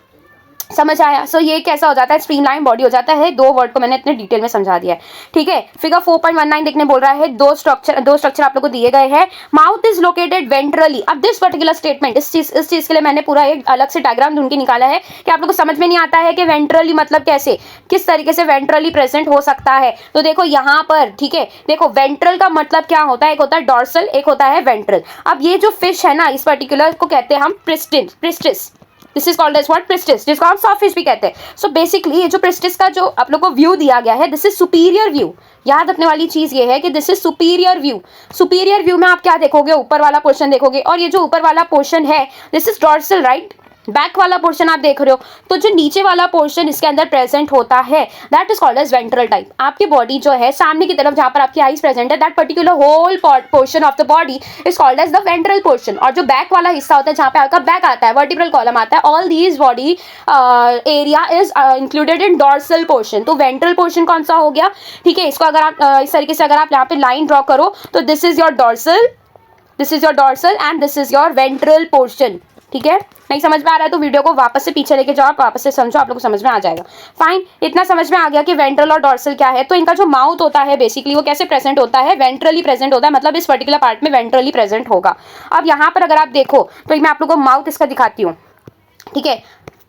समझ आया। सो ये कैसा हो जाता है, स्ट्रीमलाइन बॉडी हो जाता है। दो वर्ड को मैंने इतने डिटेल में समझा दिया है, ठीक है। फिगर 4.19 देखने बोल रहा है, दो स्ट्रक्चर आप लोगों को दिए गए हैं। Mouth is located ventrally. अब दिस पर्टिकुलर स्टेटमेंट इस चीज के लिए मैंने पूरा एक अलग से डायग्राम ढूंढ के निकाला है कि आप लोगों को समझ में नहीं आता है कि वेंट्रली मतलब कैसे, किस तरीके से वेंट्रली प्रेजेंट हो सकता है। तो देखो यहाँ पर, ठीक है, देखो वेंट्रल का मतलब क्या होता है, एक होता है डॉर्सल, एक होता है वेंट्रल। अब ये जो फिश है ना, इस पर्टिकुलर को कहते हैं हम pristis. This is called as what, pristis, जिसको हम सॉफिश भी कहते हैं। सो बेसिकली ये जो प्रिस्टिस का जो आप लोग को व्यू दिया गया है दिस इज सुपीरियर व्यू। याद रखने वाली चीज ये है कि this is superior view. Superior view में आप क्या देखोगे, ऊपर वाला पोर्शन देखोगे, और ये जो ऊपर वाला पोर्शन है this is dorsal, right. Back वाला पोर्शन आप देख रहे हो, तो जो नीचे वाला पोर्शन इसके अंदर प्रेजेंट होता है that is called as ventral type. आपकी बॉडी जो है सामने की तरफ जहां पर आपकी आईज प्रेजेंट है, that particular whole portion of the body is called as the ventral portion. और जो बैक वाला हिस्सा होता है जहां पे आपका बैक आता है, वर्टिब्रल कॉलम आता है, all these body area is included in dorsal portion. तो वेंट्रल पोर्शन कौन सा हो गया, ठीक है। इसको अगर आप इस तरीके से अगर आप यहाँ पे लाइन ड्रॉ करो तो this is your dorsal, this is your dorsal and this is your ventral portion, ठीक है। नहीं समझ में आ रहा है तो वीडियो को वापस से पीछे लेके जाओ, आप वापस से समझो, आप लोग को समझ में आ जाएगा। फाइन, इतना समझ में आ गया कि वेंट्रल और डॉर्सल क्या है। तो इनका जो माउथ होता है बेसिकली वो कैसे प्रेजेंट होता है, वेंट्रली प्रेजेंट होता है, मतलब इस पर्टिकुलर पार्ट में वेंट्रली प्रेजेंट होगा। अब यहाँ पर अगर आप देखो तो मैं आप लोग को माउथ इसका दिखाती हूँ, ठीक है।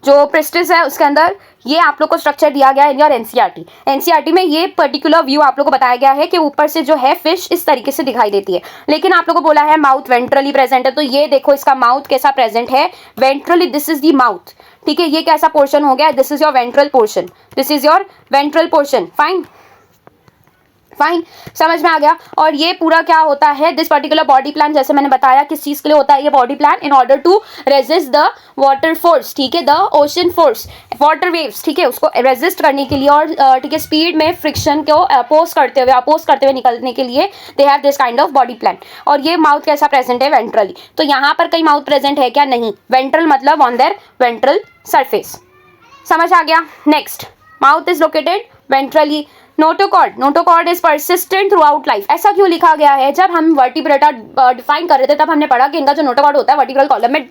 जो प्रेस्टिस है उसके अंदर ये आप लोग को स्ट्रक्चर दिया गया है इन योर एनसीईआरटी। एनसीईआरटी में ये पर्टिकुलर व्यू आप लोग को बताया गया है कि ऊपर से जो है फिश इस तरीके से दिखाई देती है, लेकिन आप लोग को बोला है माउथ वेंट्रली प्रेजेंट है। तो ये देखो इसका माउथ कैसा प्रेजेंट है, ventrally, this is the mouth, ठीक है। ये कैसा पोर्शन हो गया, this is your ventral portion, this is your ventral portion. Fine fine, समझ में आ गया। और ये पूरा क्या होता है, दिस पर्टिकुलर बॉडी प्लान, जैसे मैंने बताया किस चीज के लिए होता है ये body plan, in order to resist the water force, ठीक है, the ocean force, water waves, ठीक है, उसको रेजिस्ट करने के लिए और ठीक है स्पीड में फ्रिक्शन को अपोज करते हुए निकलने के लिए they have this kind of body plan. और ये माउथ कैसा प्रेजेंट है, वेंट्रली। तो यहाँ पर कहीं माउथ प्रेजेंट है क्या, नहीं, वेंट्रल मतलब ऑन देयर वेंट्रल सरफेस। समझ आ गया। Next, mouth is located ventrally. Notochord, notochord is persistent through out life. ऐसा क्यों लिखा गया है, जब हम वर्टिब्रेटा डिफाइन कर रहे थे तब हमने पढ़ा कि इनका जो नोटोकॉर्ड होता है वर्टिब्रल कॉलम में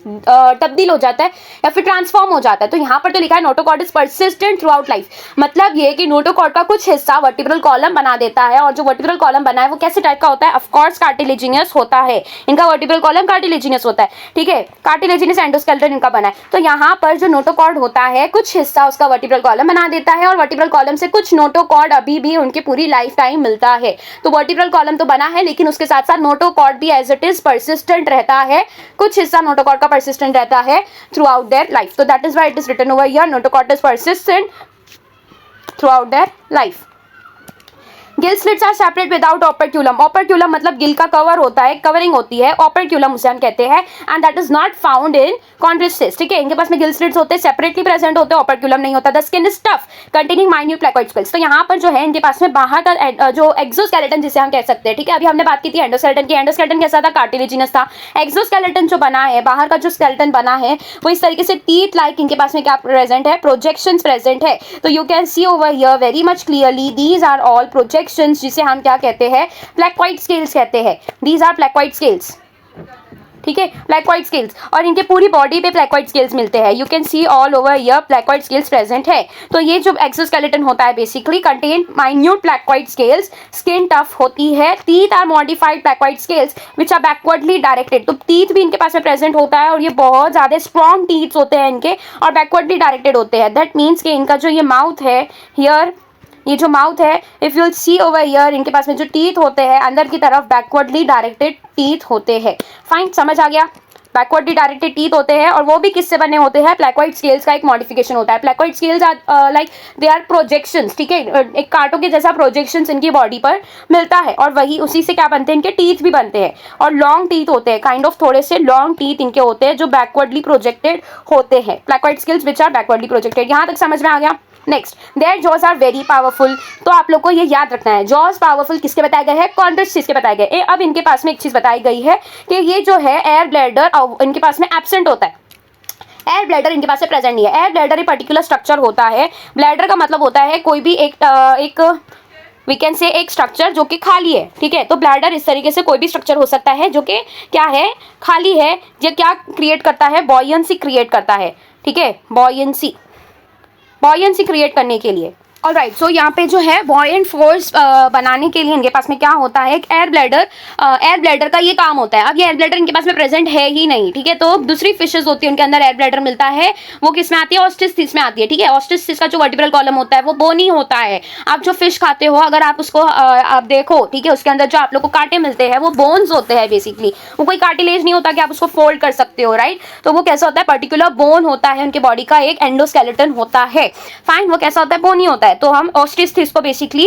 तब्दील हो जाता है या फिर ट्रांसफॉर्म हो जाता है। तो यहाँ पर तो लिखा है notochord is persistent through out life, मतलब ये कि नोटोकॉर्ड का कुछ हिस्सा वर्टिब्रल कॉलम बना देता है। और जो वर्टिब्रल कॉलम बना है वो कैसे टाइप का होता है, ऑफकोर्स कार्टिलेजिनियस होता है। इनका वर्टिब्रल कॉलम कार्टिलेजिनियस होता है, ठीक है, कार्टिलेजिनियस एंडोस्केलेटन इनका बना है। तो यहाँ पर जो नोटोकॉर्ड होता है कुछ हिस्सा उसका वर्टिब्रल कॉलम बना देता है और वर्टिब्रल कॉलम से कुछ नोटोकॉर्ड अभी भी उनकी पूरी लाइफ टाइम मिलता है। तो वर्टिब्रल कॉलम तो बना है लेकिन उसके साथ साथ नोटोकॉर्ड भी एज इट इज परसिस्टेंट रहता है, कुछ हिस्सा नोटोकॉर्ड का परसिस्टेंट रहता है थ्रू आउट देयर लाइफ। तो that is why it is written over here, notochord is persistent throughout their life. Gill slits are separate without operculum. Operculum मतलब gill का कवर होता है, कवरिंग होती है, ओपर्क्यूलम उसे हम कहते हैं, and that is not found in Chondrichthyes, ठीक है। इनके पास में गिल स्लिट्स होते हैं, सेपरेटली प्रेजेंट होते हैं, ओपर्क्यूलम नहीं होता। The skin is tough containing minute placoid scales. तो यहाँ पर जो है इनके पास में बाहर का जो एक्सोस्केलेटन जिसे हम कह सकते हैं, ठीक है। अभी हमने बात की थी एंडोस्केलेटन की, एंडोस्केलेटन कैसा था, कार्टिलेजिनस था। एक्सोस्केलेटन जो बना है, बाहर का जो स्केलेटन बना है वो इस तरीके से टीथ लाइक इनके पास में क्या प्रेजेंट है, प्रोजेक्शंस प्रेजेंट है। तो you can see over here very much clearly these are all projections, जिसे हम क्या कहते हैं, प्लेकोइड स्केल्स कहते हैं। दीज आर प्लेकोइड स्केल्स, ठीक है, प्लेकोइड स्केल्स। और इनके पूरी बॉडी पे प्लेकोइड स्केल्स मिलते हैं, you can see all over here placoid scales present है। तो ये जो एक्सोस्केलेटन होता है basically contain minute placoid scales, skin tough होती है, teeth are modified placoid scales which are backwardly directed. तो टीथ भी इनके पास में प्रेजेंट होता है और ये बहुत ज्यादा स्ट्रॉन्ग टीथ होते हैं इनके और बैकवर्डली डायरेक्टेड होते हैं। दैट मीन्स कि इनका जो ये माउथ है हियर, ये जो माउथ है, if you see over here, इनके पास में जो टीथ होते हैं अंदर की तरफ बैकवर्डली डायरेक्टेड टीथ होते हैं। फाइन, समझ आ गया। बैकवर्डली डायरेक्टेड टीथ होते हैं और वो भी किससे बने होते हैं, प्लेकोइड स्केल्स का एक मॉडिफिकेशन होता है। Placoid scales are like they are projections, ठीक है, एक कांटों के जैसा प्रोजेक्शंस इनकी बॉडी पर मिलता है और वही उसी से क्या बनते हैं, इनके टीथ भी बनते हैं। और लॉन्ग टीथ होते हैं, काइंड ऑफ थोड़े से लॉन्ग टीथ इनके होते हैं जो बैकवर्डली प्रोजेक्टेड होते हैं। Placoid scales which are backwardly projected. यहाँ तक समझ में आ गया। Next, their jaws are very powerful. तो आप लोग को ये याद रखना है, जॉज पावरफुल किसके बताए गए हैं, कॉन्ड्रिस्टिस के बताए गए। अब इनके पास में एक चीज बताई गई है कि ये जो है एयर ब्लैडर इनके पास में एब्सेंट होता है। एयर ब्लैडर इनके पास में प्रेजेंट नहीं है। एयर ब्लैडर एक पर्टिकुलर स्ट्रक्चर होता है। ब्लैडर का मतलब होता है कोई भी एक वी कैन से एक स्ट्रक्चर जो कि खाली है, ठीक है। तो ब्लैडर इस तरीके से कोई भी स्ट्रक्चर हो सकता है जो कि क्या है, खाली है। ये क्या क्रिएट करता है, बॉयंसी क्रिएट करता है, ठीक है, बॉयंसी क्रिएट करने के लिए। ऑलराइट, सो यहाँ पे जो है बॉयंट फोर्स बनाने के लिए इनके पास में क्या होता है, एक एयर ब्लैडर का ये काम होता है। अब ये एयर ब्लैडर इनके पास में प्रेजेंट है ही नहीं, ठीक है। तो दूसरी फिशेस होती है उनके अंदर एयर ब्लैडर मिलता है, वो किस में आती है, ऑस्टिस में आती है, ठीक है। ऑस्टिस का जो वर्टिब्रल कॉलम होता है वो बोनी होता है। आप जो फिश खाते हो अगर आप उसको आप देखो, ठीक है, उसके अंदर जो आप लोग को कांटे मिलते हैं वो बोन्स होते हैं बेसिकली। वो कोई कार्टिलेज नहीं होता कि आप उसको फोल्ड कर सकते हो, राइट। तो वो कैसा होता है, पर्टिकुलर बोन होता है उनके बॉडी का, एक एंडोस्केलेटन होता है। फाइन, वो कैसा होता है, बोनी होता है। तो हम ऑस्टिस को बेसिकली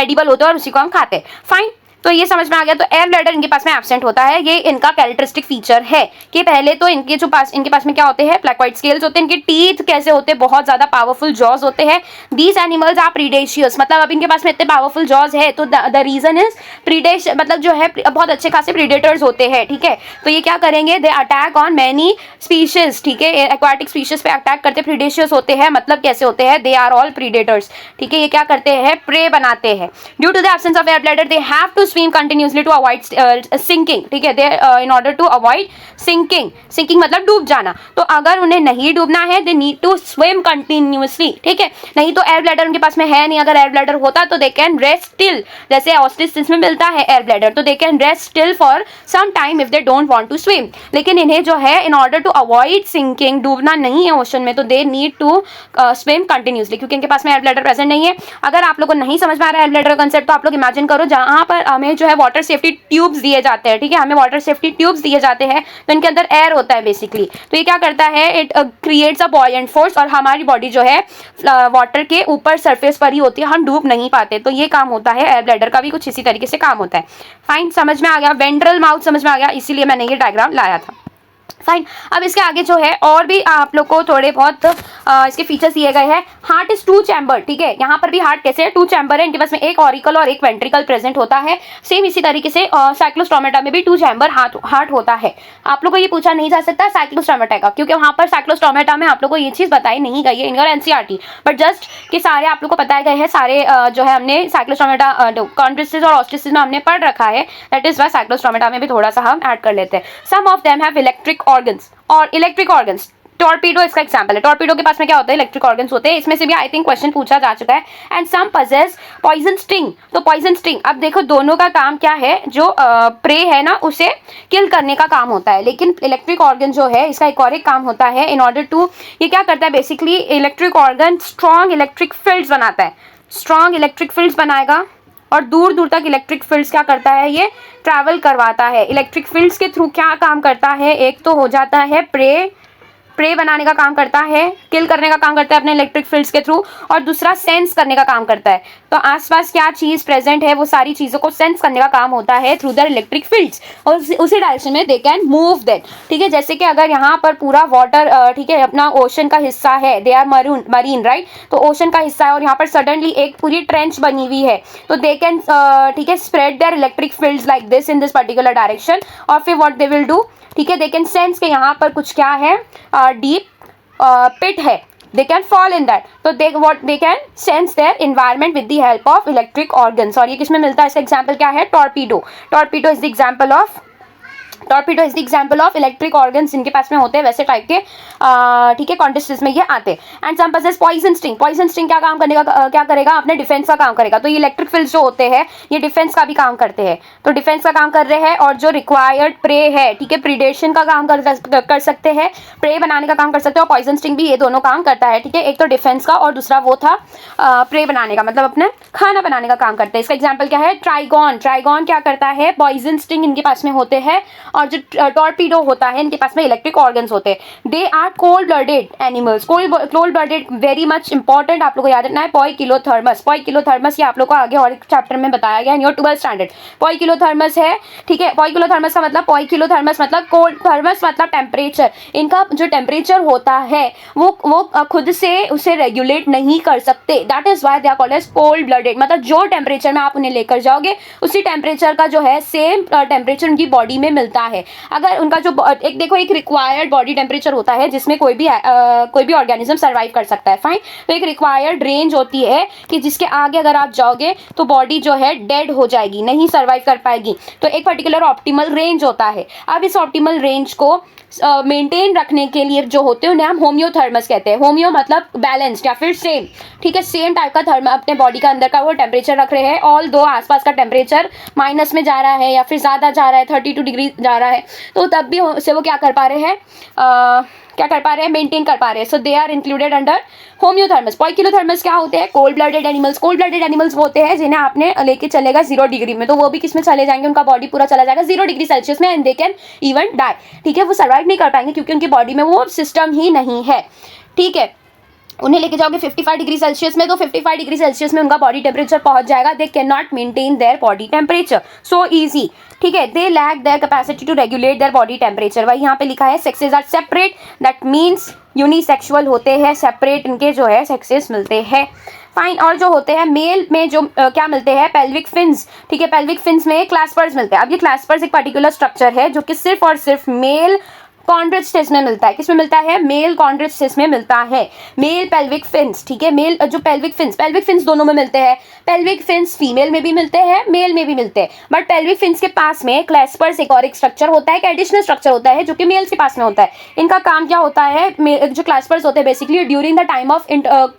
एडिबल होते हैं और उसी को हम खाते हैं। फाइन, तो ये समझ में आ गया। तो एयर ब्लैडर इनके पास में एब्सेंट होता है, ये इनका कैरेक्टरिस्टिक फीचर है कि पहले तो इनके पास में क्या होते हैं, प्लेकोइड स्केल्स होते हैं। इनके टीथ कैसे होते हैं, बहुत ज्यादा पावरफुल जॉज होते हैं। दीज एनिमल्स आर प्रीडेशियस, मतलब अब इनके पास में इतने पावरफुल जॉज है तो द रीजन इज प्रीडेश, मतलब जो है बहुत अच्छे खासे प्रीडेटर्स होते हैं, ठीक है। तो ये क्या करेंगे, they attack on many species, ठीक है, एक्वाटिक स्पीशीज पे अटैक करते, प्रीडेशियस होते हैं, मतलब कैसे होते हैं, दे आर ऑल प्रीडेटर्स, ठीक है। ये क्या करते हैं, प्रे बनाते हैं। Due to the absence of air bladder they have to swim continuously to avoid sinking, ठीक है, they in order to avoid sinking, sinking मतलब डूब जाना। तो अगर उन्हें नहीं डूबना है they need to swim continuously, ठीक है। नहीं तो एयर ब्लैडर उनके पास में है नहीं, अगर एयर ब्लैडर होता तो दे कैन रेस्ट स्टिल, जैसे ऑस्ट्रिच में मिलता है एयर ब्लैडर, तो they can rest still for some time if they don't want to swim. लेकिन इन्हें जो है in order to avoid sinking, डूबना नहीं है ओशन में, तो they need to swim continuously, क्योंकि इनके पास में एयर ब्लैडर प्रेजेंट नहीं है। अगर आप लोग को नहीं समझ में आ रहा है एयर ब्लैडर का कंसेप्ट, तो आप लोग इमेजिन करो जहां पर हमें जो है वाटर सेफ्टी ट्यूब्स दिए जाते हैं, ठीक है, हमें वाटर सेफ्टी ट्यूब्स दिए जाते हैं, तो इनके अंदर एयर होता है बेसिकली। तो ये क्या करता है, it creates a buoyant force, और हमारी बॉडी जो है वाटर के ऊपर सरफेस पर ही होती है, हम डूब नहीं पाते। तो ये काम होता है एयर ब्लैडर का भी कुछ इसी तरीके से काम होता है। फाइन, समझ में आ गया, वेंट्रल माउथ समझ में आ गया, इसीलिए मैंने ये डायग्राम लाया था। फाइन, अब इसके आगे जो है और भी आप लोग को थोड़े बहुत इसके फीचर्स दिए गए हैं। हार्ट इज 2 चैम्बर, ठीक है, यहाँ पर भी हार्ट कैसे है, 2 चैम्बर है, इनके पास में एक ऑरिकल और एक वेंट्रिकल प्रेजेंट होता है। सेम इसी तरीके से साइक्लोस्टोमेटा में भी 2 चैम्बर हार्ट होता है। आप लोग को ये पूछा नहीं जा सकता साइक्लोस्टोमेटा का, क्योंकि वहाँ पर साइक्लोस्टोमेटा में आप लोग को ये चीज बताई नहीं गई है इन एनसीईआरटी, बट जस्ट कि सारे आप लोग को बताए गए हैं, सारे जो है हमने साइक्लोस्टोमेटा कॉन्ड्रिसिस और ऑस्ट्रिसिस में हमने पढ़ रखा है, दैट इज वाई साइक्लोस्टोमेटा में भी थोड़ा सा हम ऐड कर लेते हैं। Some of them have electric organs, और इलेक्ट्रिक ऑर्गन्स, टॉर्पीडो इसका एग्जांपल है। टॉर्पीडो के पास में क्या होता है, इलेक्ट्रिक ऑर्गन्स होते हैं, इसमें से भी आई थिंक क्वेश्चन पूछा जा चुका है। And some possess poison sting, तो पॉइजन स्टिंग, अब देखो दोनों का काम क्या है, जो प्रे है ना उसे किल करने का काम होता है, लेकिन इलेक्ट्रिक ऑर्गन जो है इसका एक और एक काम होता है, इन ऑर्डर टू, ये क्या करता है basically, electric organ strong electric fields बनाता है, स्ट्रॉन्ग इलेक्ट्रिक फील्ड्स बनाएगा, और दूर दूर तक इलेक्ट्रिक फील्ड्स क्या करता है, ये ट्रैवल करवाता है। इलेक्ट्रिक फील्ड्स के थ्रू क्या काम करता है, एक तो हो जाता है प्रे बनाने का काम करता है, किल करने का काम करता है अपने इलेक्ट्रिक फील्ड्स के थ्रू, और दूसरा सेंस करने का काम करता है। तो आसपास क्या चीज प्रेजेंट है वो सारी चीजों को सेंस करने का काम होता है थ्रू द इलेक्ट्रिक फील्ड्स, और उसी डायरेक्शन में दे कैन मूव देन, ठीक है। जैसे कि अगर यहाँ पर पूरा वाटर, ठीक है, अपना ओशन का हिस्सा है, दे आर मरीन राइट, तो ओशन का हिस्सा है, और यहाँ पर सडनली एक पूरी ट्रेंच बनी हुई है, तो दे कैन, ठीक है, spread their electric fields like this in this particular direction, और फिर व्हाट दे विल डू, ठीक है, दे कैन सेंस के यहाँ पर कुछ क्या है, डीप पिट है, they can fall in that, तो they can sense their environment with the help of electric organs। और ये किसमें मिलता है, इसका एग्जांपल क्या है, torpedo is the example of electric organs इनके पास में होते हैं वैसे टाइप के, ठीक है, कॉन्टेस्टेंस में ये आते हैं। And some possess poison sting क्या काम करने का, क्या करेगा, अपने डिफेंस का काम करेगा। तो ये इलेक्ट्रिक फील्ड्स जो होते हैं ये डिफेंस का भी काम करते हैं, तो डिफेंस का काम कर रहे हैं, और जो रिक्वायर्ड प्रे है, ठीक है, प्रीडेशन का काम कर सकते हैं, प्रे बनाने का काम कर सकते हैं, और पॉइजन स्टिंग भी ये दोनों काम करता है, ठीक है। एक तो डिफेंस का और दूसरा वो था प्रे बनाने का, मतलब अपने खाना बनाने का काम करते हैं। इसका एग्जाम्पल क्या है, ट्राइगॉन क्या करता है, पॉइजन स्टिंग इनके पास में होते हैं, और जो टॉर्पीडो होता है इनके पास में इलेक्ट्रिक ऑर्गन्स होते हैं। They are cold blooded animals, cold blooded very much important, आप लोग को याद रखना है। पोइकिलोथर्मस ये आप लोग को आगे और एक चैप्टर में बताया गया इन योर 12th स्टैंडर्ड। पोइकिलोथर्मस है, ठीक है, पोइकिलोथर्मस का मतलब, पोइकिलोथर्मस मतलब कोल्ड, थर्मस मतलब टेम्परेचर, इनका जो टेम्परेचर होता है वो खुद से उसे रेगुलेट नहीं कर सकते, that is why they are called as cold blooded, मतलब जो टेम्परेचर में आप उन्हें लेकर जाओगे उसी टेम्परेचर का जो है सेम टेम्परेचर उनकी बॉडी में मिलता है। अगर उनका जो एक देखो एक रिक्वायर्ड बॉडी टेम्परेचर होता है जिसमें कोई भी ऑर्गेनिज्म सर्वाइव कर सकता है, फाइन। तो एक रिक्वायर्ड रेंज होती है कि जिसके आगे अगर आप जाओगे तो बॉडी जो है डेड हो जाएगी, नहीं सर्वाइव कर पाएगी। तो एक पर्टिकुलर ऑप्टिमल रेंज होता है। अब इस ऑप्टिमल रेंज को मेंटेन रखने के लिए जो होते हैं उन्हें हम होम्योथर्मस कहते हैं। होम्यो मतलब बैलेंस्ड या फिर सेम, ठीक है, सेम टाइप का थर्म अपने बॉडी का अंदर का वो टेम्परेचर रख रहे हैं, ऑल दो आसपास का टेम्परेचर माइनस में जा रहा है या फिर ज़्यादा जा रहा है, 32 डिग्री जा रहा है, तो तब भी से वो क्या कर पा रहे हैं, मेंटेन कर पा रहे हैं। So they are included under homeothermous. Poikilothermous क्या होते हैं, कोल्ड ब्लडेड एनिमल्स वो होते हैं जिन्हें आपने लेके चलेगा 0 डिग्री में, तो वो भी किस में चले जाएंगे, उनका बॉडी पूरा चला जाएगा 0 डिग्री सेल्सियस में, and they can even die, ठीक है, वो सर्वाइव नहीं कर पाएंगे क्योंकि उनकी बॉडी में वो सिस्टम ही नहीं है, ठीक है। उन्हें लेके जाओगे 55 डिग्री सेल्सियस में, तो 55 डिग्री सेल्सियस में उनका बॉडी टेम्परेचर पहुंच जाएगा. They can not maintain their body temperature, so easy. ठीक है, they lack their capacity to regulate their body temperature. वही यहाँ पे लिखा है sexes are separate, that means unisexual होते हैं, सेपरेट इनके जो है सेक्सेस मिलते हैं. फाइन. और जो होते हैं मेल में जो क्या मिलते हैं, पेल्विक फिन्स. ठीक है, पेल्विक फिन्स में क्लैस्पर्स मिलते हैं. अब ये क्लैस्पर्स एक पर्टिकुलर स्ट्रक्चर है जो कि सिर्फ और सिर्फ मेल कॉन्ड्रोस्टेस में मिलता है. किसमें मिलता है, मेल कॉन्ड्रोस्टेस में मिलता है. Male pelvic fins. ठीक है, मेल जो पेल्विक फिन्स दोनों में मिलते हैं. पेल्विक फिन्स फीमेल में भी मिलते हैं, मेल में भी मिलते हैं. बट पेल्विक फिन्स के पास में क्लैस्पर्स एक और एक स्ट्रक्चर होता है, एक एडिशनल स्ट्रक्चर होता है जो कि मेल्स के पास में होता है. इनका काम क्या होता है, जो क्लैस्पर्स होते हैं basically during the time of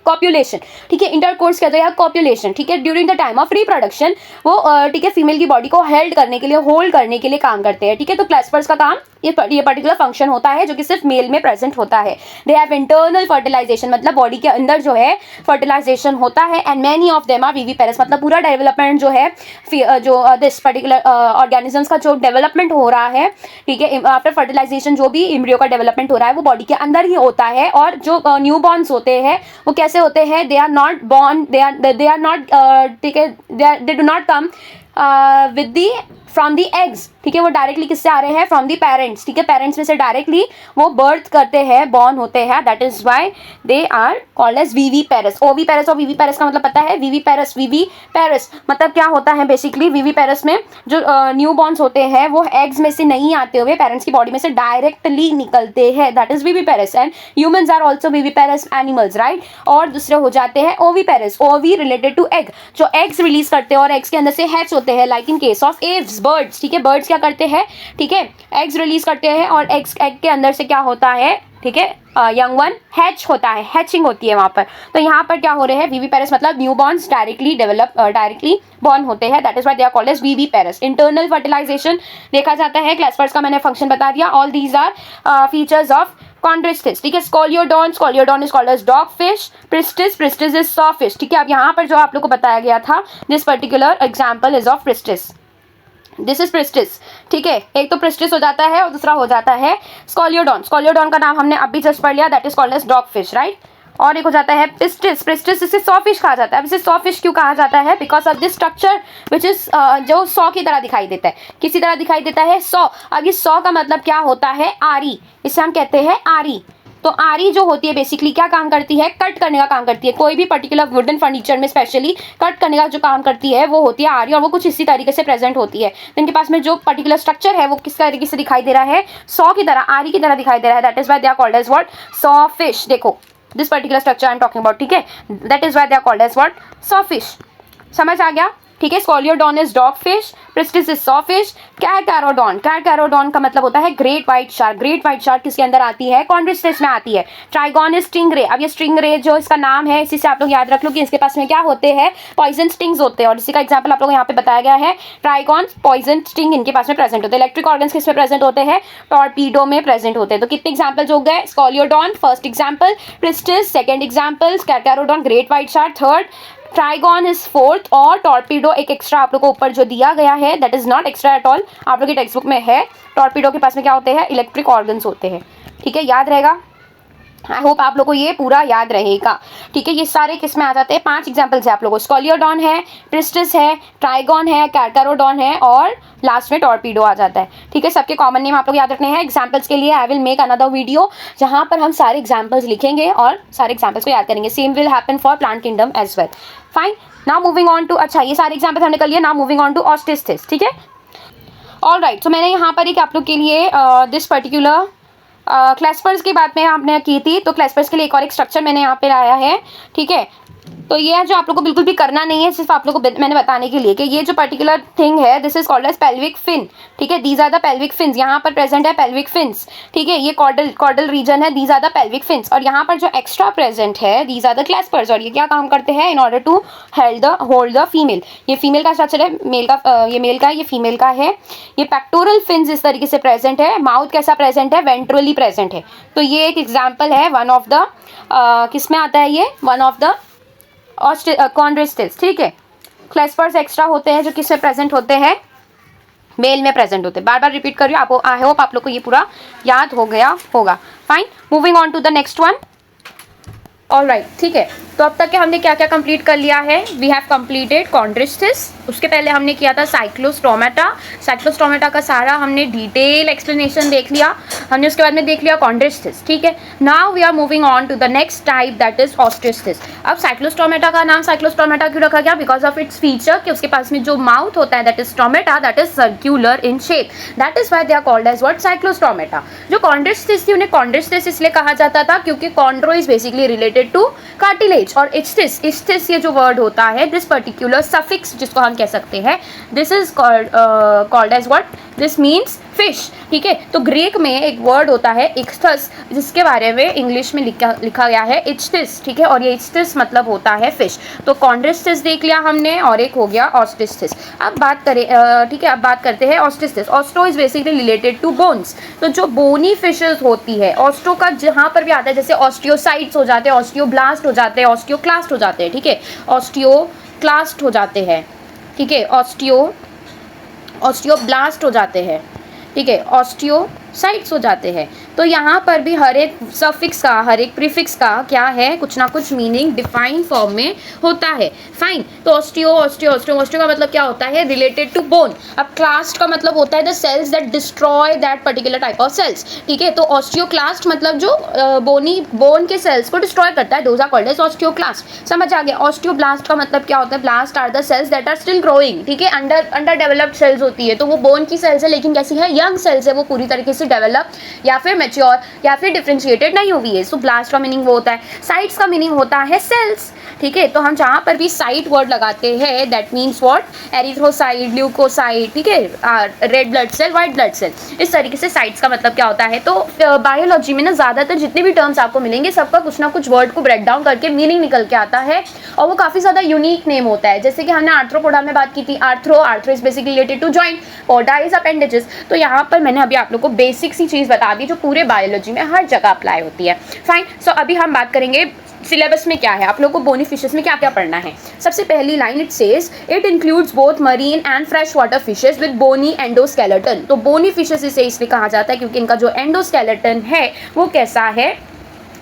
copulation. ठीक है, इंटरकोर्स कहते हैं या कॉप्युलेशन. ठीक है, during the time of reproduction वो ठीक है फीमेल की बॉडी को हेल्ड करने के लिए, होल्ड करने के लिए काम करते हैं. ठीक है, तो क्लैस्पर्स का काम ये पर्टिकुलर फंक्शन होता है जो कि सिर्फ मेल में प्रेजेंट होता है. दे हैव इंटरनल फर्टिलाइजेशन, मतलब बॉडी के अंदर जो है फर्टिलाइजेशन होता है. And many of them are viviparous, मतलब पूरा डेवलपमेंट जो है जो दिस पर्टिकुलर ऑर्गेनिजम्स का जो डेवलपमेंट हो रहा है, ठीक है, आफ्टर फर्टिलाइजेशन जो भी एम्ब्रियो का डेवलपमेंट हो रहा है वो बॉडी के अंदर ही होता है. और जो न्यू बॉर्न्स होते हैं वो कैसे होते हैं, they are not born, they are not, ठीक है, they do not come with the from the eggs. ठीक है, वो डायरेक्टली किससे आ रहे हैं, फ्रॉम दी पेरेंट्स. ठीक है, पेरेंट्स में से डायरेक्टली वो बर्थ करते हैं, बॉर्न होते हैं. That is why they are called as viviparous. Oviparous और विविपेरस का मतलब पता है, विविपेरस मतलब क्या होता है बेसिकली. विविपेरस में जो न्यू बॉर्न्स होते हैं वो एग्स में से नहीं आते हुए पेरेंट्स की बॉडी में से डायरेक्टली निकलते हैं. That is viviparous. And humans are also viviparous animals, right. और दूसरे हो जाते हैं oviparous. Ovi related to egg, जो एग्स रिलीज करते हैं और एग्स के अंदर से हैच होते हैं, like in case of Aves, birds. ठीक है, बर्ड्स क्या करते हैं, ठीक है, एग्स रिलीज करते हैं और एग के अंदर से क्या होता है, ठीक है, यंग वन हैच होता है, हैचिंग होती है वहां पर. तो यहाँ पर क्या हो रहे हैं, विविपेरस मतलब न्यू बॉर्न्स डायरेक्टली बॉर्न होते हैं. That is why they are called as viviparous. Internal fertilization देखा जाता है. क्लैस्पर्स का मैंने फंक्शन बता दिया. All these are features of chondrostes. ठीक है, Scoliodon is called as dog fish. Pristis is saw fish. ठीक है, अब यहाँ पर जो आप लोग को बताया गया था, this particular example is of priestess. This is priestess. ठीक है, एक तो प्रिस्टिस हो जाता है और दूसरा हो जाता है स्कोलियोडॉन का नाम हमने अभी जस्ट पढ़ लिया, that is called as dog fish, right. और एक हो जाता है प्रिस्टिस इसे सॉ फिश कहा जाता है. अब इसे सॉ फिश क्यों कहा जाता है, because of this structure which is जो सॉ की तरह दिखाई देता है. किसी तरह दिखाई देता है, सॉ. अब इस सॉ का मतलब क्या होता है, आरी. इसे हम कहते हैं आरी. तो आरी जो होती है बेसिकली क्या काम करती है, कट करने का काम करती है. कोई भी पर्टिकुलर वुडन फर्नीचर में स्पेशली कट करने का जो काम करती है वो होती है आरी. और वो कुछ इसी तरीके से प्रेजेंट होती है. तो इनके पास में जो पर्टिकुलर स्ट्रक्चर है वो किस तरीके से दिखाई दे रहा है, सॉ की तरह, आरी की तरह दिखाई दे रहा है. That is why they are called as what, saw fish. देखो this particular structure I am talking about. ठीक है, that is why they are called as what, saw fish. समझ आ गया. ठीक है, Scoliodon is dog fish, Pristis is saw fish. Carcharodon का मतलब होता है great white shark. Great white shark किसके अंदर आती है, कॉन्ड्रोस्टेस में आती है. Trygon is stingray. अब ये स्टिंगरे जो इसका नाम है, इसी से आप लोग याद रख लो कि इसके पास में क्या होते हैं, पॉइजन स्टिंग्स होते हैं. और इसी का एग्जांपल आप लोग यहाँ पे बताया गया है, ट्राइगॉन पॉइजन स्टिंग इनके पास में प्रेजेंट होते हैं. इलेक्ट्रिक ऑर्गन्स किस में प्रेजेंट होते हैं, टॉर्पीडो में प्रेजेंट होते हैं. तो कितने एग्जाम्पल्स हो गए, Scoliodon first example, Pristis second example, Carcharodon great white shark third, Trygon is fourth, और टॉर्पीडो एक एक्स्ट्रा आप लोग को ऊपर जो दिया गया है, that is not extra at all, आप लोग की टेक्स्ट बुक में है. टॉर्पीडो के पास में क्या होते हैं, इलेक्ट्रिक ऑर्गन्स होते हैं. ठीक है, याद रहेगा. आई होप आप लोग को ये पूरा याद रहेगा. ठीक है, ये सारे किस में आ जाते हैं, 5 एग्जाम्पल्स है आप लोगों को. स्कोलियोडॉन है, प्रिस्टिस है, ट्राइगॉन है, कैरकैरोडॉन है और लास्ट में टॉर्पीडो आ जाता है. ठीक है, सबके कॉमन नेम आप लोग याद रखने हैं. एग्जाम्पल्स के लिए I will make another video जहां पर हम सारे एग्जाम्पल्स लिखेंगे और सारे एग्जाम्पल्स को याद करेंगे. Same will happen for plant kingdom as well. Fine, now moving on to, अच्छा ये सारे एग्जाम्पल्स हमने कर लिया. Now moving on to Osteichthyes. ठीक है, ऑल राइट. तो मैंने यहाँ पर एक आप लोग के लिए दिस पर्टिकुलर क्लैस्पर्स की बात में आपने की थी, तो क्लैस्पर्स के लिए एक और एक स्ट्रक्चर मैंने यहाँ पे लाया है. ठीक है, तो ये जो आप लोग को बिल्कुल भी करना नहीं है, सिर्फ आप लोग को मैंने बताने के लिए कि ये जो पर्टिकुलर थिंग है, this is called as pelvic fin. ठीक है, these are the pelvic fins. यहाँ पर प्रेजेंट है पेल्विक फिन्स. ठीक है, ये कॉर्डल रीजन है, these are the pelvic fins. और यहाँ पर जो एक्स्ट्रा प्रेजेंट है, दीज आर द क्लैस्पर्स. और ये क्या काम करते हैं, in order to hold the female. ये फीमेल का स्ट्रक्चर है, मेल का, ये मेल का, ये फीमेल का है. ये पेक्टोरल फिन्स इस तरीके से प्रेजेंट है. माउथ कैसा प्रेजेंट है, वेंट्रली प्रेजेंट है. तो ये एक एग्जाम्पल है, वन ऑफ द किस में आता है ये, वन ऑफ द कॉन्ड्रोस्टेस. ठीक है, क्लैस्पर्स एक्स्ट्रा होते हैं जो किस में प्रेजेंट होते हैं, मेल में प्रेजेंट होते हैं. बार बार रिपीट कर रही हूँ, आपको आई होप आप लोग को ये पूरा याद हो गया होगा. Fine, moving on to the next one, alright, ठीक है। तो अब तक के हमने क्या क्या कंप्लीट कर लिया है? वी हैव कंप्लीटेड कॉन्ड्रिस्टिस, उसके पहले हमने किया था साइक्लोस्टोमेटा। साइक्लोस्टोमेटा का सारा हमने डिटेल एक्सप्लेनेशन देख लिया हमने, उसके बाद में देख लिया कॉन्ड्रिस्टिस, ठीक है। Now we are moving on to the next type, that is Osteichthyes. अब साइक्लोस्टोमेटा का नाम साइक्लोस्टोमेटा क्यों रखा गया? बिकॉज ऑफ इट्स फीचर कि उसके पास में जो माउथ होता है that is stomata, that is circular in shape, that is why they are called as what? Cyclostomata. जो कॉन्ड्रिस्टिस थी उन्हें कॉन्ड्रिस्टिस इसलिए कहा जाता था क्योंकि chondro is basically related to cartilage, और इस्टिस ये जो वर्ड होता है, दिस पर्टिकुलर सफिक्स जिसको हम कह सकते हैं, this is called as what? This means fish, ठीक है। तो ग्रीक में एक वर्ड होता है इक्स्थस, जिसके बारे में इंग्लिश में लिखा गया है इच्टिस, ठीक है, और ये इच्टिस मतलब होता है फिश। तो कॉन्ड्रिस्टिस देख लिया हमने, और एक हो गया ऑस्टिस्टिस। अब बात करें, ठीक है, अब बात करते हैं Osteichthyes. Osteo is basically related to bones, तो जो बोनी फिशेस होती है, ऑस्टो का जहाँ पर भी आता है, जैसे ऑस्टियोसाइट्स हो जाते हैं, ऑस्टियोब्लास्ट हो जाते हैं, ऑस्टियोक्लास्ट हो जाते हैं, ठीक है, ऑस्टियोक्लास्ट हो जाते हैं, ठीक है, ऑस्टियोब्लास्ट हो जाते हैं, ठीक है, ऑस्टियोसाइट्स हो जाते हैं। तो यहाँ पर भी हर एक सफिक्स का, हर एक प्रीफिक्स का क्या है, कुछ ना कुछ मीनिंग डिफाइन फॉर्म में होता है। फाइन, तो ऑस्टियो का मतलब क्या होता है? Related to bone. अब क्लास्ट का मतलब होता है the cells that destroy that particular type of cells, ठीक है। तो ऑस्टियोक्लास्ट मतलब जो बोन के सेल्स को डिस्ट्रॉय करता है, those are called as osteoclast. समझ आ गया? ऑस्टियोब्लास्ट का मतलब क्या होता है? Blast are the cells that are still growing, ठीक है, अंडर डेवलप्ड सेल्स होती है, तो वो बोन की सेल्स है लेकिन कैसी है? यंग सेल्स है, वो पूरी तरीके से डेवलप या फिर मैच्योर या फिर डिफरेंशिएटेड नहीं हुई है। सो ब्लास्ट का मीनिंग वो होता है। साइट्स का मीनिंग होता है सेल्स, ठीक है। तो हम जहाँ पर भी साइट वर्ड लगाते हैं that means what? Erythrocyte, leucocyte, ठीक है, red blood cell, white blood cell, इस तरीके से साइट्स का मतलब क्या होता है। तो बायोलॉजी में ना ज़्यादातर जितने भी टर्म्स आपको मिलेंगे सबका कुछ ना कुछ वर्ड को ब्रेक डाउन करके मीनिंग निकल के आता है, और वो काफ़ी ज़्यादा यूनिक नेम होता है। जैसे कि हमने आर्थ्रोपोडा में बात की थी, arthro is basically related to joint, poda is appendages. तो यहाँ पर मैंने अभी आप लोग को बेसिक सी चीज़ बता दी जो पूरे बायोलॉजी में हर जगह अप्लाई होती है। फाइन, सो अभी हम बात करेंगे सिलेबस में क्या है, आप लोगों को बोनी फिशेस में क्या क्या पढ़ना है। सबसे पहली line it says it includes both marine and fresh water fishes with bony endoskeleton. तो बोनी फिशेस इसे इसलिए कहा जाता है क्योंकि इनका जो एंडोस्केलेटन है वो कैसा है?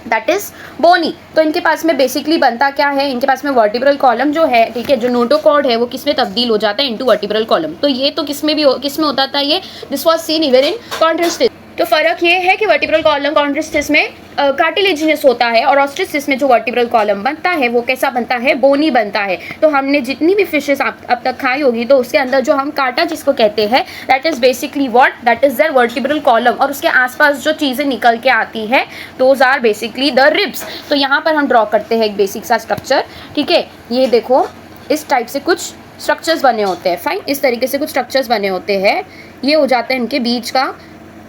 That is bony. तो इनके पास में बेसिकली बनता क्या है? इनके पास में वर्टिब्रल कॉलम जो है, ठीक है, जो नोटोकॉर्ड है वो किस में तब्दील हो जाता है? Into vertebral column. तो ये तो किस में होता था? ये this was seen even in Chondrichthyes. तो फर्क ये है कि वर्टिब्रल कॉलम कॉन्ड्रिस्टिस में कार्टिलेजिनस होता है, और ऑस्टिस्टिस में जो वर्टिब्रल कॉलम बनता है वो कैसा बनता है? बोनी बनता है। तो हमने जितनी भी फिशेस अब तक खाई होगी तो उसके अंदर जो हम काटा जिसको कहते हैं that is basically what? That is their vertebral column, और उसके आसपास जो चीज़ें निकल के आती है those are basically the ribs. तो यहाँ पर हम ड्रॉ करते हैं एक बेसिक सा स्ट्रक्चर, ठीक है। ये देखो इस टाइप से कुछ स्ट्रक्चर्स बने होते हैं। फाइन, इस तरीके से कुछ स्ट्रक्चर्स बने होते हैं, ये हो जाता है इनके बीच का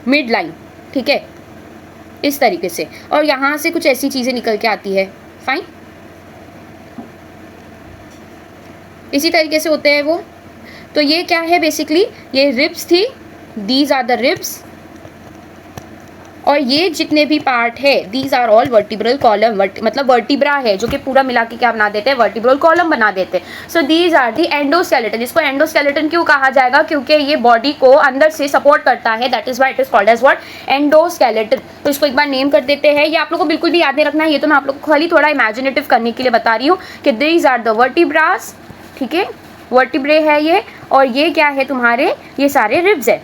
मिड लाइन, ठीक है, इस तरीके से, और यहाँ से कुछ ऐसी चीज़ें निकल के आती है। फाइन, इसी तरीके से होते हैं वो। तो ये क्या है? बेसिकली ये रिब्स थी, दीज आर द रिब्स, और ये जितने भी पार्ट है these are all vertebral column, मतलब वर्टिब्रा है जो कि पूरा मिला के क्या बना देते हैं? वर्टिब्रल कॉलम बना देते हैं। So these are the endoskeleton. इसको एंडोस्केलेटन क्यों कहा जाएगा? क्योंकि ये बॉडी को अंदर से सपोर्ट करता है, that is why it is called as what? Endoskeleton. तो इसको एक बार नेम कर देते हैं। ये आप लोग को बिल्कुल भी याद नहीं रखना है, ये तो मैं आप लोग को खाली थोड़ा इमेजिनेटिव करने के लिए बता रही हूँ कि दीज आर द वर्टिब्रास, ठीक है, वर्टिब्रे है ये, और ये क्या है तुम्हारे? ये सारे रिब्स है,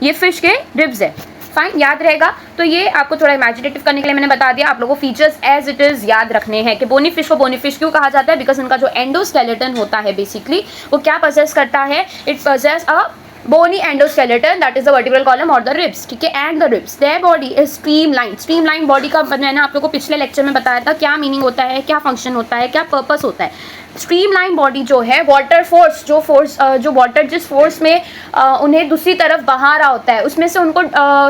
ये फिश के रिब्स है। फाइन, याद रहेगा। तो ये आपको थोड़ा इमेजिनेटिव करने के लिए मैंने बता दिया। आप लोगों को फीचर्स एज इट इज याद रखने हैं कि बोनी फिश को बोनी फिश क्यों कहा जाता है? बिकॉज उनका जो एंडोस्केलेटन होता है बेसिकली वो क्या पोजेस करता है? It possesses a bony endoskeleton, that is the vertebral column और द रिब्स, ठीक है, and the ribs. Their body is streamline. Streamline body का मैंने आप लोगों को पिछले लेक्चर में बताया था क्या मीनिंग होता है, क्या फंक्शन होता है, क्या पर्पस होता है। स्ट्रीमलाइन बॉडी जो है, वाटर फोर्स, जो वाटर जिस फोर्स में उन्हें दूसरी तरफ बहा रहा होता है उसमें से उनको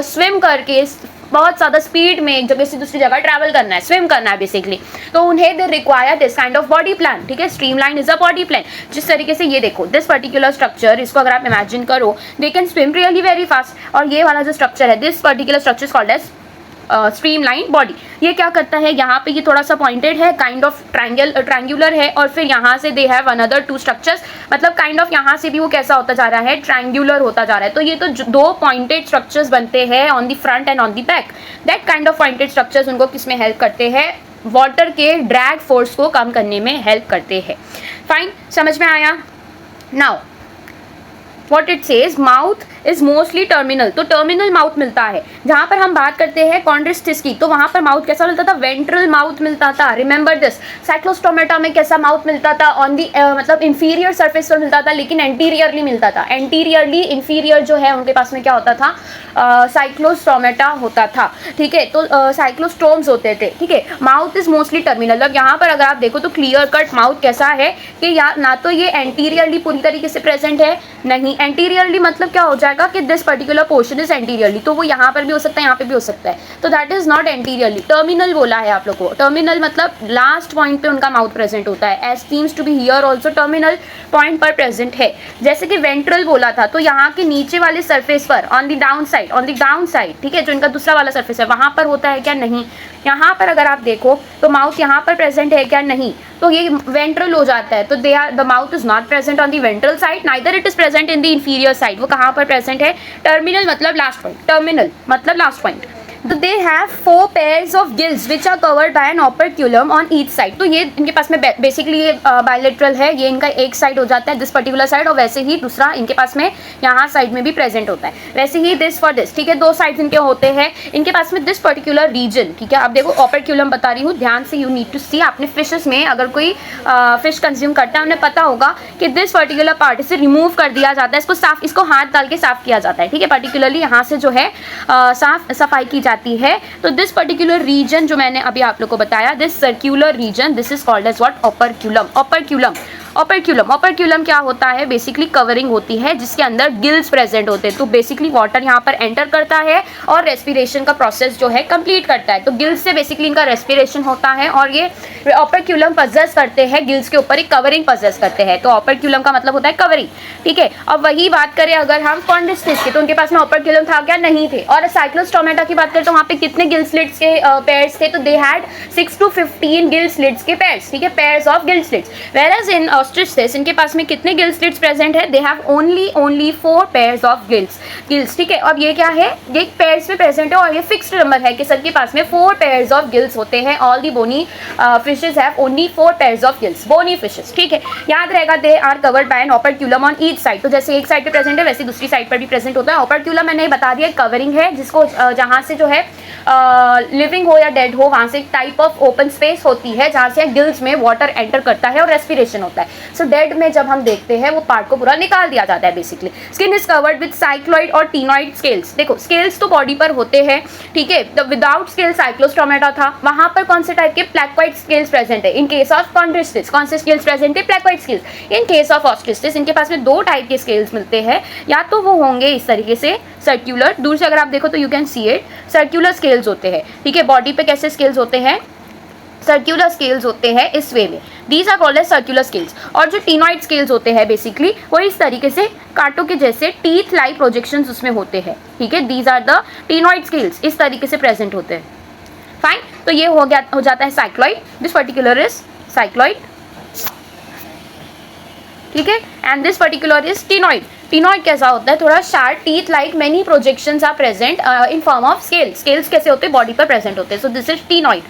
स्विम करके बहुत ज़्यादा स्पीड में एक जगह से दूसरी जगह ट्रैवल करना है, स्विम करना है बेसिकली, तो उन्हें they require this kind of body plan, ठीक है। Streamline is a body plan. जिस तरीके से ये देखो दिस पर्टिकुलर स्ट्रक्चर, इसको अगर आप इमेजिन करो, they can swim really very fast, और ये वाला जो स्ट्रक्चर है this particular structure is called as streamline body. ये क्या करता है? यहाँ पे ये थोड़ा सा पॉइंटेड है, काइंड ऑफ ट्रायंगुलर है, और फिर यहाँ से they have another two structures, मतलब काइंड ऑफ यहाँ से भी वो कैसा होता जा रहा है? ट्रायंगुलर होता जा रहा है। तो ये तो दो पॉइंटेड स्ट्रक्चर्स बनते हैं on the front end on the back. That kind of pointed structures उनको किस में हेल्प करते हैं? वाटर के ड्रैग फोर्स को कम करने में हेल्प करते हैं। फाइन, समझ में आया? Now what it says, mouth is mostly terminal, तो टर्मिनल माउथ मिलता है। जहाँ पर हम बात करते हैं कॉन्ड्रिस्टिस की, तो वहाँ पर माउथ कैसा मिलता था? वेंट्रल माउथ मिलता था। Remember this. साइक्लोस्टोमेटा में कैसा माउथ मिलता था? ऑन दी मतलब इंफीरियर सरफेस पर मिलता था, लेकिन एंटीरियरली मिलता था। एंटीरियरली इंफीरियर जो है उनके पास में क्या होता था? साइक्लोस्टोमेटा होता था। ठीक है, तो साइक्लोस्टोम्स होते थे। ठीक है, माउथ इज मोस्टली टर्मिनल। अब यहाँ पर अगर आप देखो तो क्लियर कट माउथ कैसा है कि या ना तो ये एंटीरियरली पूरी तरीके से प्रेजेंट है, नहीं एंटीरियरली मतलब क्या हो जाएगा कि this particular portion is anteriorly, तो वो यहाँ पर भी हो सकता है, यहाँ पे भी हो सकता है, तो that is not anteriorly. Terminal बोला है आप लोग को। टर्मिनल मतलब लास्ट पॉइंट पे उनका माउथ प्रेजेंट होता है। As seems to be here also terminal point पर प्रेजेंट है। जैसे कि वेंट्रल बोला था, तो यहाँ के नीचे वाले सरफेस पर ऑन द डाउन साइड, ठीक है, जो इनका दूसरा वाला सरफेस है वहाँ पर होता है क्या? नहीं। यहाँ पर अगर आप देखो तो माउथ यहाँ पर प्रेजेंट है क्या? नहीं, तो ये वेंट्रल हो जाता है। तो the mouth is not present on the ventral side, neither it is present in the inferior side. वो कहाँ पर प्रेजेंट है? टर्मिनल मतलब लास्ट पॉइंट, टर्मिनल मतलब लास्ट पॉइंट। तो they have 4 pairs of gills which are covered by an operculum on each side। तो ये इनके पास में बेसिकली ये बायलेटरल है, ये इनका एक साइड हो जाता है, दिस पर्टिकुलर साइड, और वैसे ही दूसरा इनके पास में यहाँ साइड में भी प्रेजेंट होता है। वैसे ही दिस फॉर दिस, ठीक है, 2 साइड्स इनके होते हैं। इनके पास में दिस पर्टिकुलर रीजन, ठीक है, आप देखो ओपरक्यूलम बता रही हूँ, ध्यान से यू नीड टू सी। आपने फिशेस में अगर कोई फिश कंज्यूम करता है उन्हें पता होगा कि दिस पर्टिकुलर पार्ट इसे रिमूव कर दिया जाता है, इसको साफ, इसको हाथ डाल के साफ किया जाता है। ठीक है, पर्टिकुलरली यहाँ से जो है सफाई की जाती है। तो दिस पर्टिकुलर रीजन जो मैंने अभी आप लोग को बताया, this circular region, this is called as what? Operculum. Operculum क्या होता है? बेसिकली कवरिंग होती है जिसके अंदर गिल्स प्रेजेंट होते हैं। तो बेसिकली वाटर यहाँ पर एंटर करता है और रेस्पिरेशन का प्रोसेस जो है कंप्लीट करता है। तो गिल्स से बेसिकली इनका रेस्पिरेशन होता है और ये ओपरक्यूलम पजेस करते हैं, गिल्स के ऊपर एक कवरिंग पजेस करते हैं। तो ओपरक्यूलम का मतलब होता है कवरिंग। ठीक है, अब वही बात करें अगर हम कॉन्ड्रिस्टिस की, तो उनके पास में ओपरक्यूलम था क्या? नहीं थे। और साइक्लोस्टोमेटा की बात करें तो वहाँ पे कितने गिल स्लिट्स के पेयर्स थे? तो they had 6 to 15 gill slits के पेयर्स। ठीक है, pairs of gill slits. Whereas in ostriches इनके पास में कितने गिल स्लिट्स प्रेजेंट है? They have only 4 pairs of gills. ठीक है, अब ये क्या है? ये पेयर्स में प्रेजेंट है और ये फिक्स्ड नंबर है कि सबके पास में 4 पेयर्स ऑफ गिल्स होते हैं। All the bony fishes have only 4 pairs of gills, bony fishes. ठीक है, याद रहेगा, they are covered by an operculum on each side. तो जैसे एक साइड पे प्रेजेंट है वैसे दूसरी साइड पर भी प्रेजेंट होता है। ओपरक्यूलम मैंने बता दिया कवरिंग है, जिसको जहाँ से जो है लिविंग हो या डेड हो वहाँ से एक टाइप ऑफ ओपन स्पेस होती है जहाँ से गिल्स में वाटर एंटर करता है और रेस्पिरेशन होता है। सो डेड में जब हम देखते हैं वो पार्ट को पूरा निकाल दिया जाता है basically. Skin is covered with cycloid और टीनॉइड स्केल्स। देखो स्केल्स तो बॉडी पर होते हैं, ठीक है, द विदाउट स्केल साइक्लोस्टोमेटा था, वहाँ पर कौन से टाइप के? प्लैक्वाइड स्केल्स प्रेजेंट है। इन केस ऑफ कॉन्ड्रिस्टिस कौन से स्केल्स प्रेजेंट है? Placoid scales. In case of ostriches इनके पास में 2 टाइप के स्केल्स मिलते हैं, या तो वो होंगे इस तरीके से सर्क्यूलर, दूर से अगर आप देखो तो you can see it, circular scales होते हैं। ठीक है, बॉडी पे कैसे स्केल्स होते हैं? सर्क्यूलर स्केल्स होते हैं इस वे में, these are called as circular scales. और जो टीनॉइड स्केल्स होते हैं बेसिकली वो इस तरीके से कांटों के जैसे टीथ लाइक प्रोजेक्शंस उसमें होते हैं। ठीक है, these are the ctenoid scales, इस तरीके से प्रेजेंट होते हैं। फाइन, तो ये हो जाता है cycloid, this particular is cycloid. ठीक है, and this particular is ctenoid. Ctenoid कैसा होता है? थोड़ा sharp teeth like many projections are present in form of scales. Scales कैसे होते हैं? बॉडी पर प्रेजेंट होते हैं। So this is ctenoid.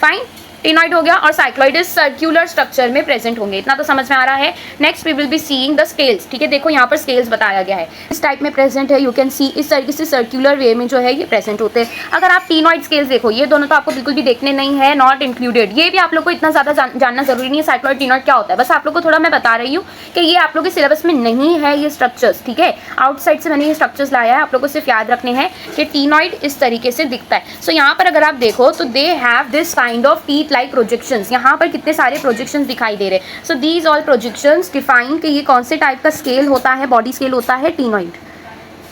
Fine, ctenoid हो गया। और साइक्लॉइड इज सर्क्यूलर स्ट्रक्चर में प्रेजेंट होंगे, इतना तो समझ में आ रहा है। Next we will be seeing the scales. ठीक है, देखो यहाँ पर स्केल्स बताया गया है, इस टाइप में प्रेजेंट है, यू कैन सी, इस तरीके से सर्क्यूलर वे में जो है ये प्रेजेंट होते हैं। अगर आप टीनॉइड स्केल्स देखो, ये दोनों तो आपको बिल्कुल भी देखने नहीं है, नॉट इंक्लूडेड। ये भी आप लोग को इतना ज़्यादा जानना जरूरी नहीं है साइक्लॉइड टीनॉइड क्या होता है, बस आप लोग को थोड़ा मैं बता रही हूँ कि ये आप लोग के सिलेबस में नहीं है ये स्ट्रक्चर्स। ठीक है, आउटसाइड से मैंने ये स्ट्रक्चर्स लाया है, आप लोग को सिर्फ याद रखने हैं कि टीनॉइड इस तरीके से दिखता है। सो यहाँ पर अगर आप देखो तो they have this kind of teeth like projections. यहाँ पर कितने सारे प्रोजेक्शंस दिखाई दे रहे हैं। So these all projections define कि ये कौन से टाइप का स्केल होता है, बॉडी स्केल होता है टीनॉइड।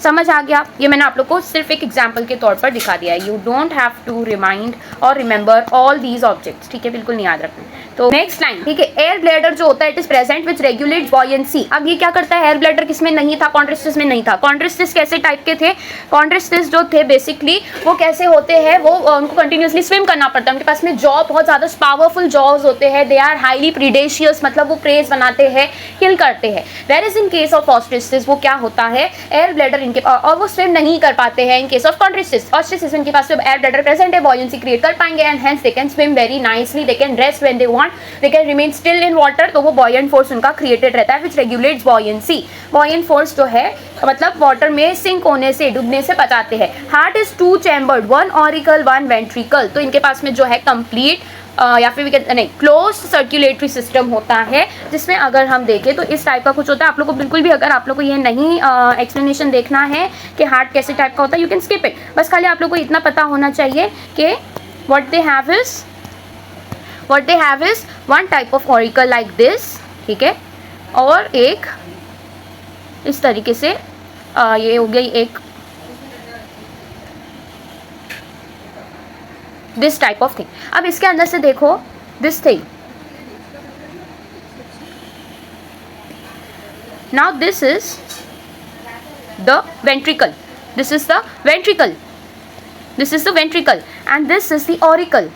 समझ आ गया? ये मैंने आप लोग को सिर्फ एक एग्जाम्पल के तौर पर दिखा दिया है। You don't have to remind और रिमेंबर ऑल दीज ऑब्जेक्ट्स। ठीक है, बिल्कुल नहीं याद रखना। तो नेक्स्ट लाइन, ठीक है, एयर ब्लैडर जो होता है it is present which regulate buoyancy. अब ये क्या करता है? एयर ब्लैडर किसमें नहीं था? कॉन्ड्रिस्टिस में नहीं था। कॉन्ड्रिस्टिस कैसे टाइप के थे? कॉन्ड्रिस्टिस जो थे बेसिकली वो कैसे होते हैं? वो उनको कंटिन्यूसली स्विम करना पड़ता है, उनके पास में जॉ बहुत ज़्यादा पावरफुल जॉज होते हैं। दे आर हाईली प्रीडेशियस, मतलब वो प्रेज बनाते हैं, किल करते हैं। Where is in case of ostriches वो क्या होता है? एयर ब्लैडर उनके और वो स्विम नहीं कर पाते हैं इन केस ऑफ ऑस्ट्रिसिस उनके पास एयर ब्लैडर प्रेजेंट है, बॉयंसी क्रिएट कर पाएंगे and hence they can swim very nicely, they can rest when they want, they can remain still in water, तो वो बॉयंट फोर्स उनका क्रिएटेड रहता है which regulates buoyancy. Buoyant force जो है मतलब वाटर में सिंक होने से, डूबने से बचाते हैं। Heart is 2 chambered, 1 auricle 1 ventricle, तो इनके पास में जो है कंप्लीट या फिर नहीं क्लोज सर्कुलेटरी सिस्टम होता है, जिसमें अगर हम देखें तो इस टाइप का कुछ होता है। आप लोग को बिल्कुल भी अगर आप लोग को ये नहीं एक्सप्लेनेशन देखना है कि हार्ट कैसे टाइप का होता है, यू कैन स्किप इट। बस खाली आप लोग को इतना पता होना चाहिए कि what they have is 1 type of auricle like this, ठीक है, और एक इस तरीके से ये हो गई एक दिस टाइप ऑफ थिंग। अब इसके अंदर से देखो this thing, now this is the ventricle, this is the ventricle, this is the ventricle and this is the auricle,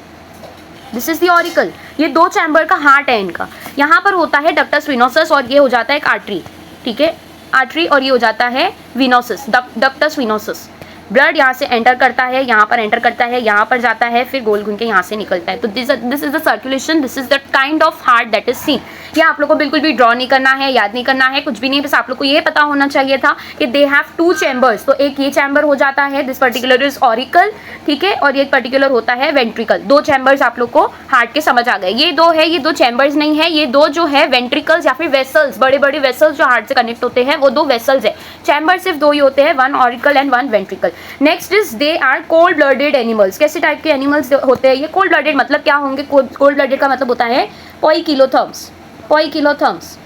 this is the auricle. ये 2 चैम्बर का हार्ट है इनका। यहाँ पर होता है डक्टस विनोसस और ये हो जाता है एक आर्टरी, ठीक है, आर्टरी, और ये हो जाता है विनोसस, डक्टस विनोसस। ब्लड यहाँ से एंटर करता है, यहाँ पर एंटर करता है, यहाँ पर जाता है, फिर गोल घूम के यहाँ से निकलता है। तो this is the circulation, this is the kind of heart that is seen. ये आप लोग को बिल्कुल भी ड्रॉ नहीं करना है, याद नहीं करना है, कुछ भी नहीं, बस आप लोग को ये पता होना चाहिए था कि दे हैव 2 चैम्बर्स। तो एक ये चैम्बर हो जाता है, दिस पर्टिकुलर इज ऑरिकल, ठीक है, और ये पर्टिकुलर होता है वेंट्रिकल। 2 चैम्बर्स आप लोग को हार्ट के समझ आ गए। ये 2 है, ये 2 चैम्बर्स नहीं है, ये 2 जो है वेंट्रिकल्स या फिर वेसल्स, बड़े बड़े वेसल्स जो हार्ट से कनेक्ट होते हैं, वो 2 वेसल्स है। चैम्बर सिर्फ 2 ही होते हैं, 1 auricle and 1 ventricle. Next is they are cold blooded animals. कैसे टाइप के एनिमल्स होते हैं ये? कोल्ड ब्लडेड मतलब क्या होंगे? कोल्ड ब्लडेड का मतलब होता है poikilotherms, poikilotherms,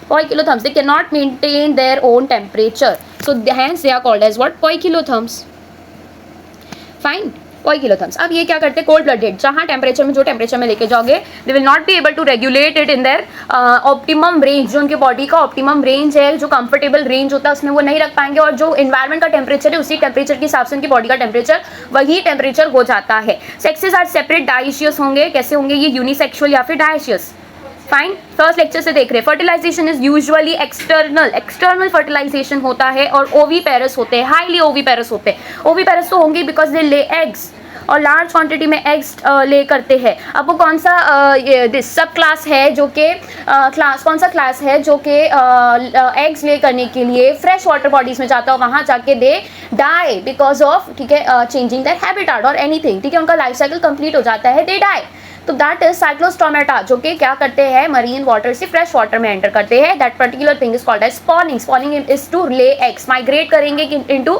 poikilotherms. They can not maintain their own temperature, so hence they are called as what? Poikilotherms. Fine, poikilotherms. अब ये क्या करते हैं? कोल्ड ब्लडेड, जहाँ टेम्परेचर में जो टेम्परेचर में लेके जाओगे, they will not be able to regulate it in their optimum range. जो उनके बॉडी का ऑप्टिमम रेंज है, जो कंफर्टेबल रेंज होता है, उसमें वो नहीं रख पाएंगे, और जो एनवायरमेंट का टेम्परेचर है उसी टेम्परेचर के हिसाब से उनकी बॉडी का टेम्परेचर वही टेम्परेचर हो जाता है। सेक्सेस आर सेपरेट, डाइशियस होंगे। कैसे होंगे ये? यूनिसेक्सुअल या फिर डाइशियस। फाइन, फर्स्ट लेक्चर से देख रहे हैं। Fertilisation is usually external, external fertilisation होता है, और ओवीपेरस होते हैं, हाईली ओवीपेरस होते हैं। ओवीपेरस तो होंगे बिकॉज दे ले एग्स, और लार्ज क्वांटिटी में एग्स ले करते हैं। अब वो कौन सा दिस सब क्लास है जो कि क्लास, कौन सा क्लास है जो कि एग्स ले करने के लिए फ्रेश वाटर बॉडीज में जाता है, वहाँ जाके दे डाई बिकॉज ऑफ, ठीक है, चेंजिंग दैट हैबिटेट और एनीथिंग, ठीक है, उनका लाइफ साइकिल कंप्लीट हो जाता है, दे डाई। तो दैट इज साइक्लोस्टोमेटा, जो कि क्या करते हैं? मरीन वाटर से फ्रेश वाटर में एंटर करते हैं। That particular thing is called as spawning. Spawning is to lay eggs, migrate करेंगे इनटू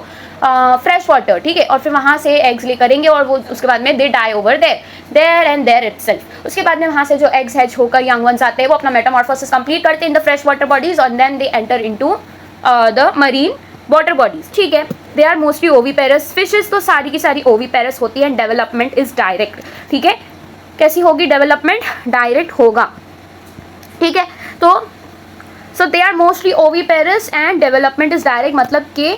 फ्रेश वाटर, ठीक है, और फिर वहाँ से एग्स ले करेंगे, और वो उसके बाद में they die over there and there itself. उसके बाद में वहाँ से जो एग्स हैच होकर यंग वंस आते हैं, वो अपना मेटामॉर्फोसिस कंप्लीट करते हैं in the fresh water bodies, और then they enter into the marine water bodies, ठीक है। They are mostly oviparous. Fishes तो सारी की सारी ओवीपेरस होती है, एंड डेवलपमेंट इज डायरेक्ट, ठीक है। कैसी होगी डेवलपमेंट? डायरेक्ट होगा, ठीक है। तो so they are mostly oviparous and development is direct, मतलब कि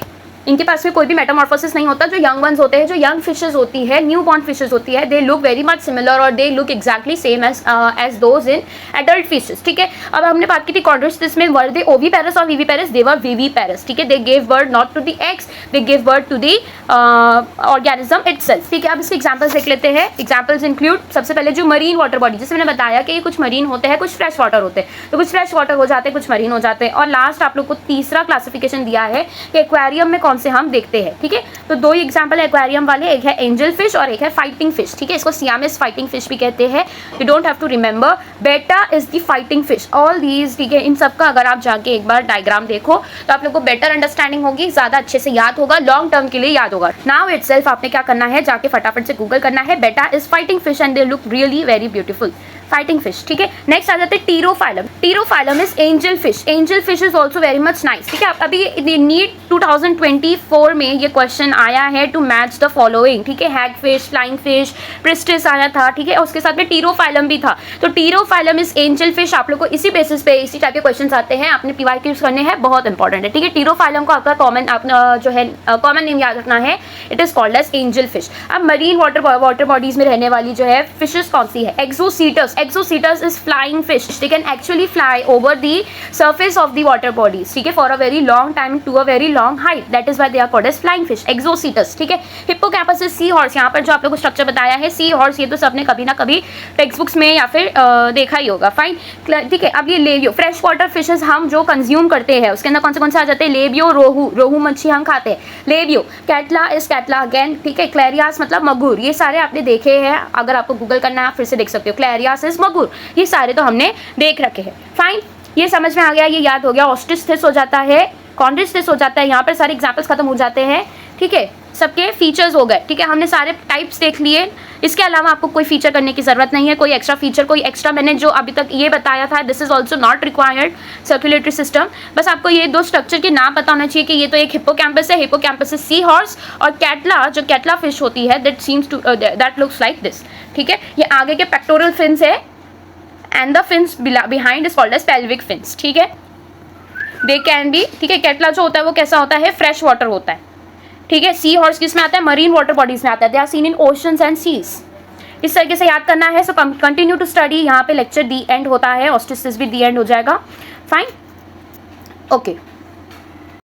इनके पास में कोई भी मेटामॉर्फोसिस नहीं होता। जो यंग वंस होते हैं, जो यंग फिशेस होती है, न्यू बॉर्न फिशेस होती है, they look very much similar, और they look exactly same as those in adult fishes, ठीक है। अब हमने बात की थी कॉन्ड्रोसिस में, वर दे ओवीपेरस और विवीपेरस? दे वर विवीपेरस, ठीक है। They give birth not to the eggs, they give birth to the organism itself, ठीक है। अब इसके एग्जांपल्स देख लेते हैं। एग्जांपल्स इंक्लूड, सबसे पहले जो मरीन वाटर बॉडी, जैसे मैंने बताया कि कुछ मरीन होते हैं, कुछ फ्रेश वाटर होते हैं, तो कुछ फ्रेश वाटर हो जाते हैं, कुछ मरीन हो जाते हैं। और लास्ट आप लोग को तीसरा क्लासिफिकेशन दिया है कि एक्वेरियम में कौन से हम देखते हैं, ठीक है। तो 2 एग्जांपल है एक्वेरियम वाले, एक है एंजल फिश और एक है फाइटिंग फिश, ठीक है। इसको सियामिस फाइटिंग फिश भी कहते हैं। You don't have to remember, Betta is the fighting fish, all these, ठीक है। इन सब का अगर आप जाके एक बार डायग्राम देखो तो आप लोग को बेटर अंडरस्टैंडिंग होगी, ज्यादा अच्छे से याद होगा, लॉन्ग टर्म के लिए याद होगा। नाउ इटसेल्फ आपने क्या करना है? जाके फटाफट से गूगल करना है, Betta is fighting fish and they look really very beautiful, fighting fish, ठीक है। नेक्स्ट आ जाते हैं Pterophyllum. Pterophyllum is angel fish. Angel fish is also very much nice, ठीक है। अभी नीट 2024 में ये क्वेश्चन आया है टू मैच द फॉलोइंग, ठीक है। हैग फिश, फ्लाइंग फिश, प्रिस्टिस आया था, ठीक है, और उसके साथ में टीरोफाइलम भी था। तो टीरोफाइलम इज एंजल फिश। आप लोग को इसी बेसिस पे इसी टाइप के क्वेश्चन आते हैं, आपने PYQ यूज करने हैं, बहुत इंपॉर्टेंट है, ठीक है। टीरोफाइलम को आपका कॉमन जो है कॉमन नेम याद रखना है, it is called as angel fish. अब मरीन वाटर बॉडीज में रहने वाली जो है फिशेस कौन सी है? एक्सोसीटस। Exocetus is flying fish. They can actually fly over the surface of the water bodies, ठीक है, for a very long time to a very long height. That is is why they are called as flying fish. Exocetus, ठीक है. Hippocampus is sea horse. यहाँ पर जो आप लोगों को स्ट्रक्चर बताया है sea horse, ये तो सबने कभी ना कभी टेक्स्ट बुक्स में या फिर देखा ही होगा. फाइन, ठीक है. अब ये लेबियो, फ्रेश वाटर फिशेज हम जो कंज्यूम करते हैं उसके अंदर कौन से आ जाते हैं? लेबियो, रोहू मच्छी हम खाते हैं. Labio, catla is catla again, ठीक है. क्लेरियास मतलब मगुर, ये सारे आपने देखे हैं. अगर आपको गूगल करना है आप फिर से देख सकते हो. क्लेरियास इज मगुर, ये सारे तो हमने देख रखे हैं. फाइन, ये समझ में आ गया, ये याद हो गया. ऑस्टिस्थिस हो जाता है, कॉन्ड्रिस्थिस हो जाता है. यहाँ पर सारे एग्जाम्पल्स खत्म हो जाते हैं, ठीक है. सबके फीचर्स हो गए, ठीक है. हमने सारे टाइप्स देख लिए. इसके अलावा आपको कोई फीचर करने की ज़रूरत नहीं है, कोई एक्स्ट्रा फीचर, कोई एक्स्ट्रा मैंने जो अभी तक ये बताया था this is also not required. Circulatory system, बस आपको ये दो स्ट्रक्चर के नाम पता होना चाहिए कि ये तो एक हिप्पोकैम्पस है, हिप्पोकैम्पस इज सी हॉर्स, और कैटला जो कैटला फिश होती है दैट लुक्स लाइक दिस, ठीक है. ये आगे के पेक्टोरल फिन्स है and the fins behind is called as pelvic fins, ठीक है. दे कैन बी, ठीक है. कैटला जो होता है वो कैसा होता है? फ्रेश वाटर होता है, ठीक है. सी हॉर्स किस में आता है? मरीन वाटर बॉडीज में आता है. They are seen in oceans and seas. इस तरीके से याद करना है. So continue to study. यहाँ पे लेक्चर दी एंड होता है, ऑस्टिस्थिस भी दी एंड हो जाएगा. Fine, okay.